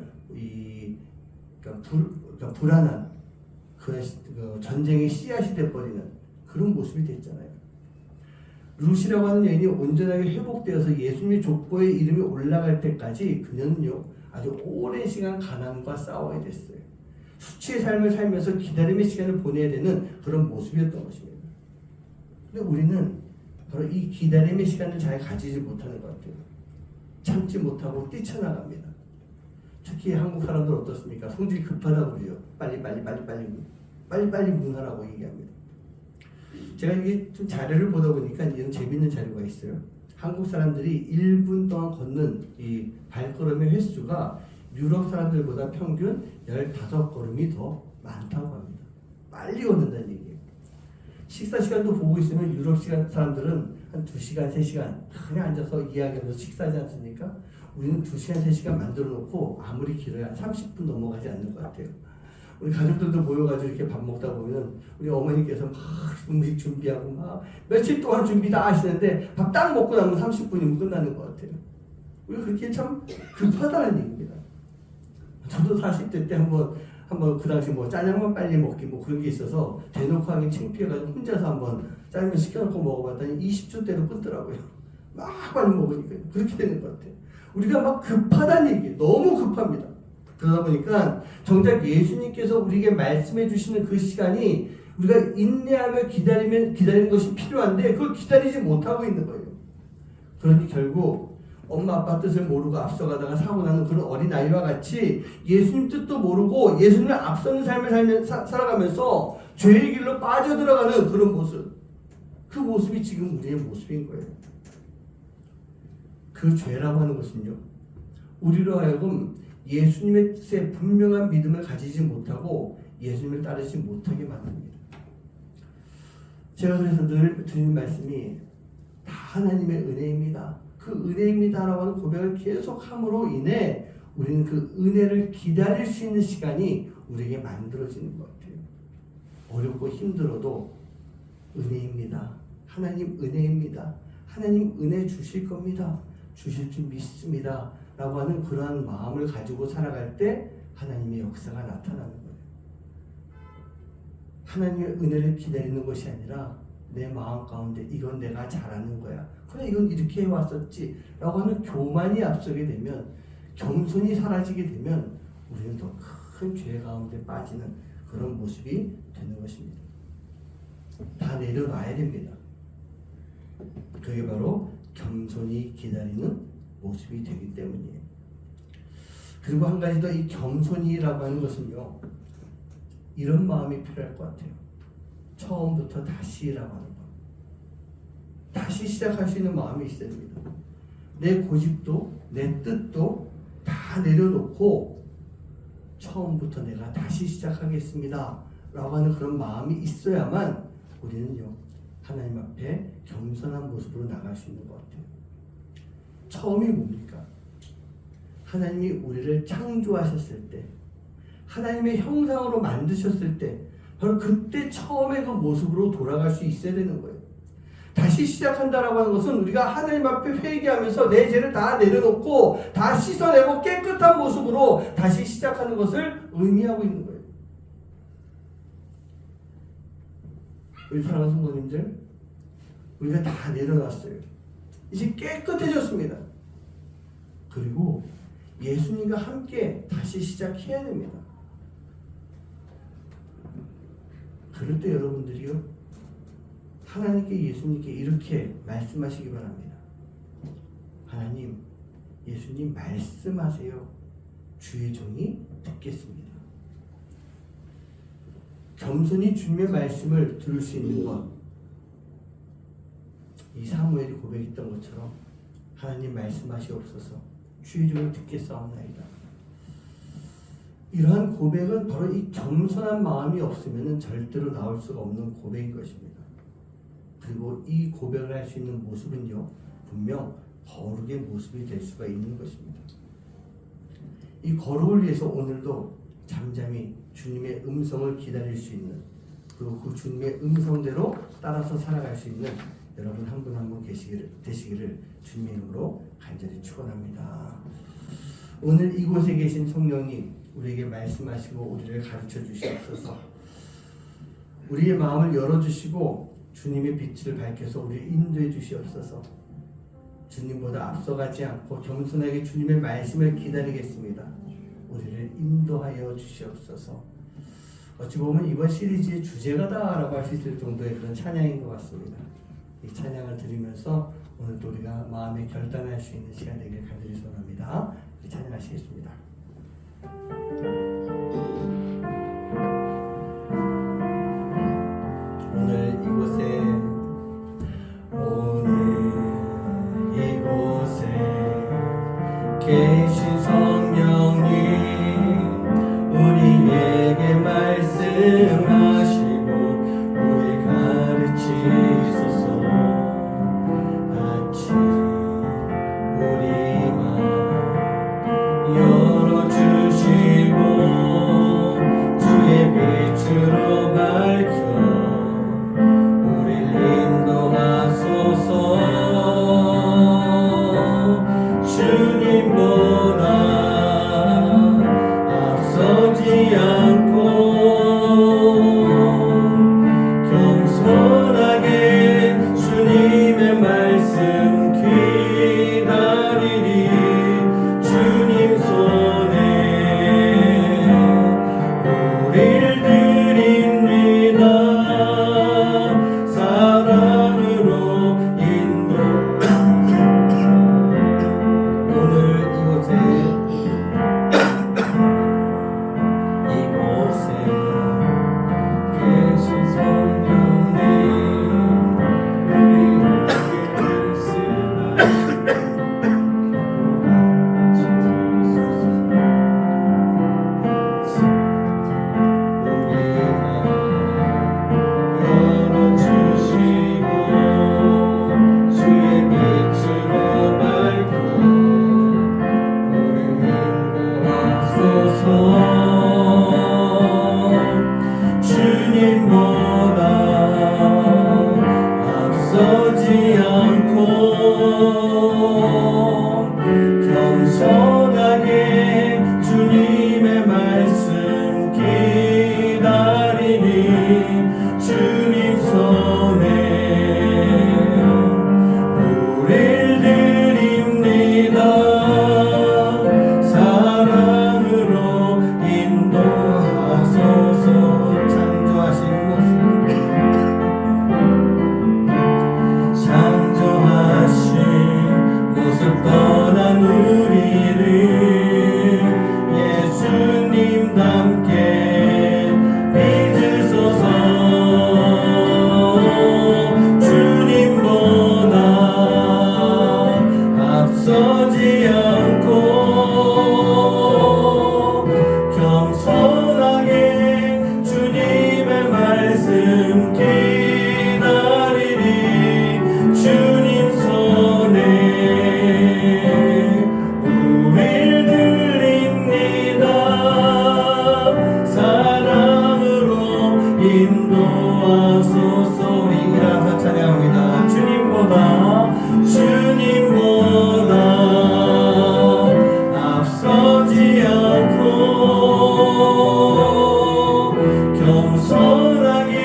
그러니까 불안한 그 전쟁의 씨앗이 돼버리는 그런 모습이 됐잖아요. 룻이라고 하는 여인이 온전하게 회복되어서 예수님의 족보의 이름이 올라갈 때까지 그녀는요 아주 오랜 시간 가난과 싸워야 됐어요. 수치의 삶을 살면서 기다림의 시간을 보내야 되는 그런 모습이었던 것입니다. 근데 우리는 바로 이 기다림의 시간을 잘 가지지 못하는 것 같아요. 참지 못하고 뛰쳐나갑니다. 특히 한국 사람들 어떻습니까? 성질이 급하다고 그래요. 빨리 문하라고 얘기합니다. 제가 이게 좀 자료를 보다 보니까 이런 재밌는 자료가 있어요. 한국 사람들이 1분 동안 걷는 이 발걸음의 횟수가 유럽 사람들보다 평균 15걸음이 더 많다고 합니다. 빨리 걷는다는 얘기예요. 식사 시간도 보고 있으면 유럽 시간 사람들은 한 2시간, 3시간 그냥 앉아서 이야기하면서 식사하지 않습니까? 우리는 2시간, 3시간 만들어 놓고 아무리 길어야 30분 넘어가지 않는 것 같아요. 우리 가족들도 모여가지고 이렇게 밥 먹다 보면 우리 어머니께서 막 음식 준비하고 막 며칠 동안 준비 다 하시는데 밥 딱 먹고 나면 30분이면 끝나는 것 같아요. 우리가 그렇게 참 급하다는 얘기입니다. 저도 40대 때 한번 그 당시 뭐 짜장면 빨리 먹기 뭐 그런 게 있어서 대놓고 하기 창피해가지고 혼자서 한번 짜장면 시켜놓고 먹어봤더니 20초 대로 끊더라고요. 막 빨리 먹으니까 그렇게 되는 것 같아요. 우리가 막 급하다는 얘기, 너무 급합니다. 그러다 보니까 정작 예수님께서 우리에게 말씀해 주시는 그 시간이 우리가 인내하며 기다리는 것이 필요한데 그걸 기다리지 못하고 있는 거예요. 그러니 결국 엄마 아빠 뜻을 모르고 앞서가다가 사고 나는 그런 어린아이와 같이 예수님 뜻도 모르고 예수님을 앞서는 삶을 살아가면서 죄의 길로 빠져들어가는 그런 모습, 그 모습이 지금 우리의 모습인 거예요. 그 죄라고 하는 것은요, 우리로 하여금 예수님의 뜻에 분명한 믿음을 가지지 못하고 예수님을 따르지 못하게 만듭니다. 제가 그래서 늘 드리는 말씀이 다 하나님의 은혜입니다. 그 은혜입니다라고 하는 고백을 계속 함으로 인해 우리는 그 은혜를 기다릴 수 있는 시간이 우리에게 만들어지는 것 같아요. 어렵고 힘들어도 은혜입니다. 하나님 은혜입니다. 하나님 은혜 주실 겁니다. 주실 줄 믿습니다. 라고 하는 그러한 마음을 가지고 살아갈 때 하나님의 역사가 나타나는 거예요. 하나님의 은혜를 기다리는 것이 아니라 내 마음 가운데 이건 내가 잘하는 거야. 그래 이건 이렇게 해왔었지. 라고 하는 교만이 앞서게 되면, 겸손이 사라지게 되면 우리는 더 큰 죄 가운데 빠지는 그런 모습이 되는 것입니다. 다 내려놔야 됩니다. 그게 바로 겸손히 기다리는 모습이 되기 때문이에요. 그리고 한 가지 더, 이 겸손이라고 하는 것은요, 이런 마음이 필요할 것 같아요. 처음부터 다시라고 하는 것. 다시 시작할 수 있는 마음이 있어야 됩니다. 내 고집도 내 뜻도 다 내려놓고 처음부터 내가 다시 시작하겠습니다 라고 하는 그런 마음이 있어야만 우리는요, 하나님 앞에 겸손한 모습으로 나갈 수 있는 것 같아요. 처음이 뭡니까? 하나님이 우리를 창조하셨을 때, 하나님의 형상으로 만드셨을 때, 바로 그때 처음의 그 모습으로 돌아갈 수 있어야 되는 거예요. 다시 시작한다라고 하는 것은 우리가 하나님 앞에 회개하면서 내 죄를 다 내려놓고 다 씻어내고 깨끗한 모습으로 다시 시작하는 것을 의미하고 있는 거예요. 우리 사랑하는 성도님들, 우리가 다 내려놨어요. 이제 깨끗해졌습니다. 그리고 예수님과 함께 다시 시작해야 됩니다. 그럴 때 여러분들이요, 하나님께 예수님께 이렇게 말씀하시기 바랍니다. 하나님, 예수님 말씀하세요. 주의 종이 듣겠습니다. 겸손히 주님의 말씀을 들을 수 있는 것, 이 사무엘이 고백했던 것처럼 하나님 말씀하시옵소서, 주의 종이 듣겠사옵나이다. 이러한 고백은 바로 이 겸손한 마음이 없으면 절대로 나올 수가 없는 고백인 것입니다. 그리고 이 고백을 할 수 있는 모습은요, 분명 거룩의 모습이 될 수가 있는 것입니다. 이 거룩을 위해서 오늘도 잠잠히 주님의 음성을 기다릴 수 있는, 그리고 그 주님의 음성대로 따라서 살아갈 수 있는 여러분 한 분 한 분 되시기를 주님의 이름으로 간절히 축원합니다. 오늘 이곳에 계신 성령님 우리에게 말씀하시고 우리를 가르쳐 주시옵소서. 우리의 마음을 열어주시고 주님의 빛을 밝혀서 우리를 인도해 주시옵소서. 주님보다 앞서가지 않고 겸손하게 주님의 말씀을 기다리겠습니다. 우리를 인도하여 주시옵소서. 어찌 보면 이번 시리즈의 주제가다라고 할 수 있을 정도의 그런 찬양인 것 같습니다. 이 찬양을 들으면서 오늘도 우리가 마음에 결단할 수 있는 시간 되길 간절히 소원합니다. 찬양하시겠습니다. 오늘 이곳에 계신 성령님 우리에게 말씀하시고 우리 가르치소서. 같이 우리 마음 열어주시고 주의 빛으로 밝혀 우리를 인도하소서. 주님보다 앞서지 않고 겸손하게 주님의 말씀 기다리리. 주님 손에 우릴 드립니다. 사랑으로 인도. 오늘 이곳에 계신 성령님 우리에게 주님보다 앞서지 않고 겸손하게 주님의 말씀 기다리니 주님 손에 우릴 드립니다. 사랑으로 인도하소서. 창조하신 모습 떠난 우리를 예수님답게 빚으소서. 주님보다 앞서지 않고 겸손하게 주님의 말씀 기다리리. 주님 손에 우릴 드립니다. 사랑으로 인도하소서. 우리 일어나서 찬양합니다. 주님보다 앞서지 않고 겸손하게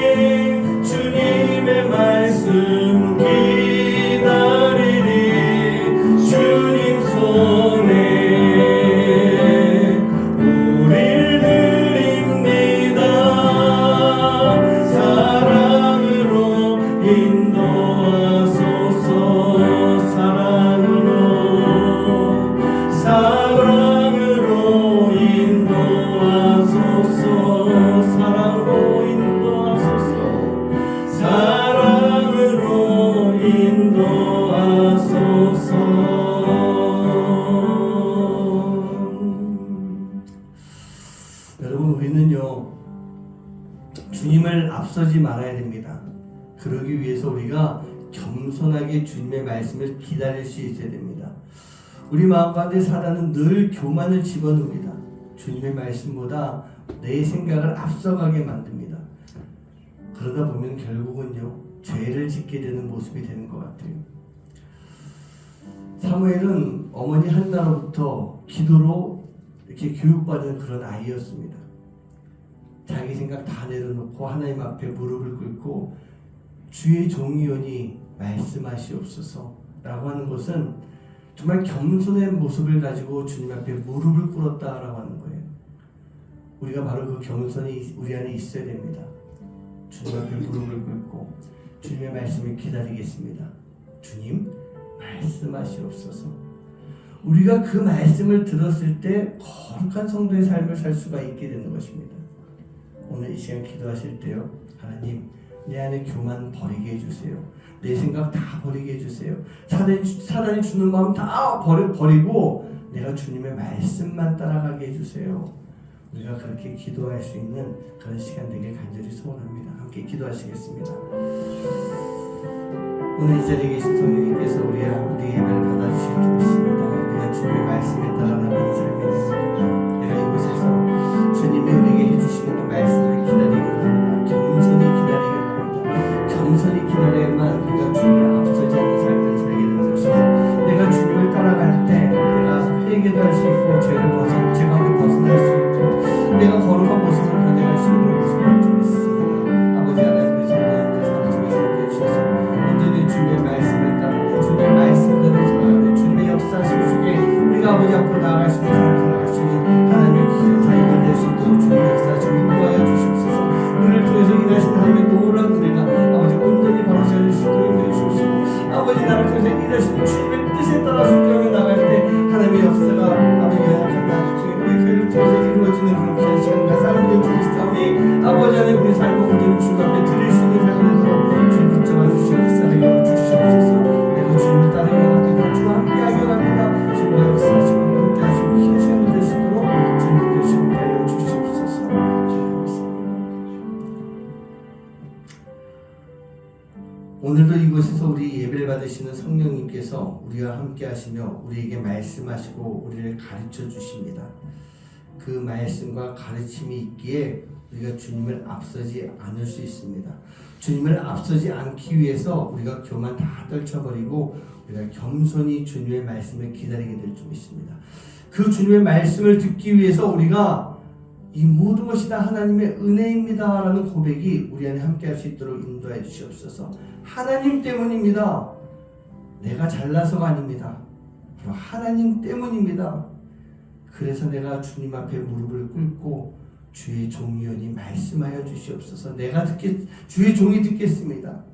주님의 말씀 기다리리. 주님 손에 우릴 드립니다. 사랑으로 인도하소서. 사랑으로 인도하소서. 사랑으로 인도하소서. 사랑으로 인도하소서. 여러분 우리는요 주님을 앞서지 말아야 됩니다. 그러기 위해서 우리가 겸손하게 주님의 말씀을 기다릴 수 있어야 됩니다. 우리 마음 가운데 사단은 늘 교만을 집어넣습니다. 주님의 말씀보다 내 생각을 앞서가게 만듭니다. 그러다 보면 결국은요 죄를 짓게 되는 모습이 되는 것 같아요. 사무엘은 어머니 한나로부터 기도로 이렇게 교육받은 그런 아이였습니다. 자기 생각 다 내려놓고 하나님 앞에 무릎을 꿇고 주의 종이오니 말씀하시옵소서 라고 하는 것은 정말 겸손의 모습을 가지고 주님 앞에 무릎을 꿇었다라고 하는 거예요. 우리가 바로 그 겸손이 우리 안에 있어야 됩니다. 주님 앞에 무릎을 꿇고 주님의 말씀을 기다리겠습니다. 주님 말씀하시옵소서. 우리가 그 말씀을 들었을 때 거룩한 성도의 삶을 살 수가 있게 되는 것입니다. 오늘 이 시간 기도하실 때요, 하나님 내 안에 교만 버리게 해주세요. 내 생각 다 버리게 해주세요. 사단이 주는 마음 다 버리고 내가 주님의 말씀만 따라가게 해주세요. 우리가 그렇게 기도할 수 있는 그런 시간 되길 간절히 소원합니다. 함께 기도하시겠습니다. 오늘 이 자리에 계신 성령님께서 우리 예배를 받아주실 줄 믿습니다. 우리가 주님의 말씀에 따라 나가는 삶이 있습니다. 내가 이곳에서 주님이 우리에게 해주시는 그 말씀을 기다리기를 합니다. 겸손히 기다리기를 합니다. 겸손히 기다려야만 우리가 주님을 앞서지 않는 삶을 살게 되는 것입니다. 내가 주님을 따라갈 때 내가 회개도 할 수 있고 죄 가운데 벗어날 수 있고 내가 거룩한 모습을 변해갈 수 있는 모습을 좀 있습니다. 아버지 하나님의 성령님께서 앞서서 함께 해주셔서 온전히 주님의 말씀을 따르고 주님의 말씀대로 살아가는 주님의 역사하심 속에 우리가 아버지 앞으로 나아갈 수 있는 살아갈 수 있는 하나님의 귀한 사역을 될 수 있도록 주님의 역사하심을 인도하여 주시옵소서. 우리를 통해서 일하시는 하나님의 놀라운 은혜가 아버지 온전히 바로 세워질 수 있도록 인도해 주시옵소서. 아버지 나를 통해서 일하시는 주님의 뜻에 따라 순종해 나갈 때 하나님의 역사가 아버지 연약한 나를 통해 우리 교회를 통해서 이루어지는 그런 귀한 시간과 삶을 주시사오니 아버지 하나님 우리 삶을 온전히 주님 앞에 드릴 수 있는 삶에서 주님 붙잡아 주시고 역사하여 주시옵소서. 내가 주님을 따르며 갑니다. 주와 함께하며 갑니다. 주님과 역사하시고 함께하시고 귀한 시간이 될 수 있도록 주님 되시고 하여 주시옵소서. 오늘도 이곳에서 우리 예배를 받으시는 성령님께서 우리와 함께 하시며 우리에게 말씀하시고 우리를 가르쳐 주십니다. 그 말씀과 가르침이 있기에 우리가 주님을 앞서지 않을 수 있습니다. 주님을 앞서지 않기 위해서 우리가 교만 다 떨쳐버리고 우리가 겸손히 주님의 말씀을 기다리게 될 줄 믿습니다. 그 주님의 말씀을 듣기 위해서 우리가 이 모든 것이 다 하나님의 은혜입니다 라는 고백이 우리 안에 함께 할 수 있도록 인도해 주시옵소서. 하나님 때문입니다. 내가 잘나서가 아닙니다. 바로 하나님 때문입니다. 그래서 내가 주님 앞에 무릎을 꿇고 주의 종이오니 말씀하여 주시옵소서. 내가 주의 종이 듣겠습니다.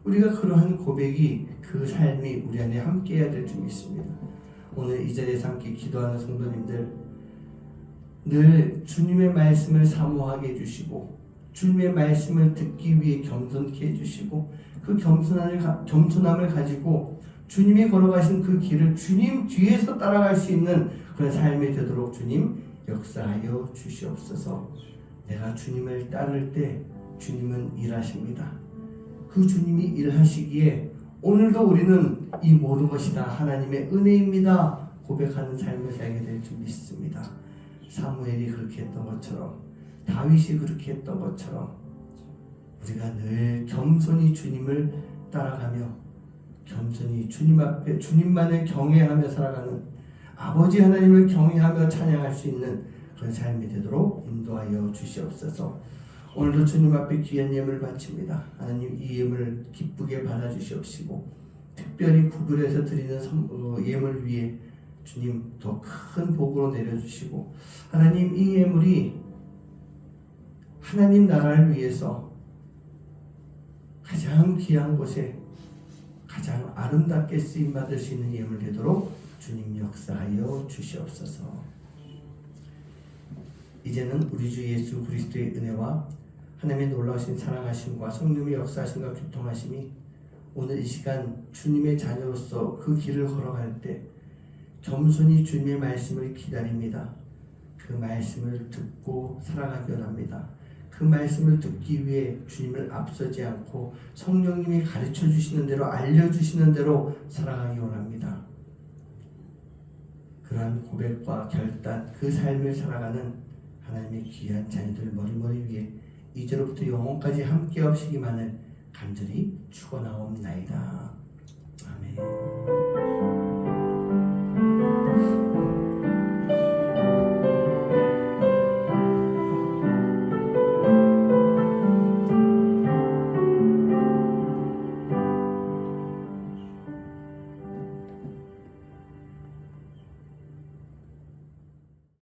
우리가 그러한 고백이 그 삶이 우리 안에 함께 해야 될 줄 믿습니다. 오늘 이 자리에서 함께 기도하는 성도님들 늘 주님의 말씀을 사모하게 해주시고 주님의 말씀을 듣기 위해 겸손케 해주시고 그 겸손함을 가지고 주님이 걸어가신 그 길을 주님 뒤에서 따라갈 수 있는 그런 삶이 되도록 주님 역사하여 주시옵소서. 내가 주님을 따를 때 주님은 일하십니다. 그 주님이 일하시기에 오늘도 우리는 이 모든 것이 다 하나님의 은혜입니다 고백하는 삶을 살게 될 줄 믿습니다. 사무엘이 그렇게 했던 것처럼 다윗이 그렇게 했던 것처럼 우리가 늘 겸손히 주님을 따라가며 겸손히 주님 앞에 주님만을 경외하며 살아가는 아버지 하나님을 경외하며 찬양할 수 있는 그런 삶이 되도록 인도하여 주시옵소서. 오늘도 주님 앞에 귀한 예물을 바칩니다. 하나님 이 예물을 기쁘게 받아주시옵시고 특별히 구별해서 드리는 예물 위에 주님 더 큰 복으로 내려주시고 하나님 이 예물이 하나님 나라를 위해서 가장 귀한 곳에 가장 아름답게 쓰임받을 수 있는 예물 되도록 주님 역사하여 주시옵소서. 이제는 우리 주 예수 그리스도의 은혜와 하나님의 놀라우신 사랑하심과 성령의 역사하심과 교통하심이 오늘 이 시간 주님의 자녀로서 그 길을 걸어갈 때 겸손히 주님의 말씀을 기다립니다. 그 말씀을 듣고 살아가기 원합니다. 그 말씀을 듣기 위해 주님을 앞서지 않고 성령님이 가르쳐 주시는 대로 알려주시는 대로 살아가기 원합니다. 그러한 고백과 결단, 그 삶을 살아가는 하나님의 귀한 자녀들 머리머리 위에 이제로부터 영원까지 함께 하시기만을 간절히 축원하옵나이다.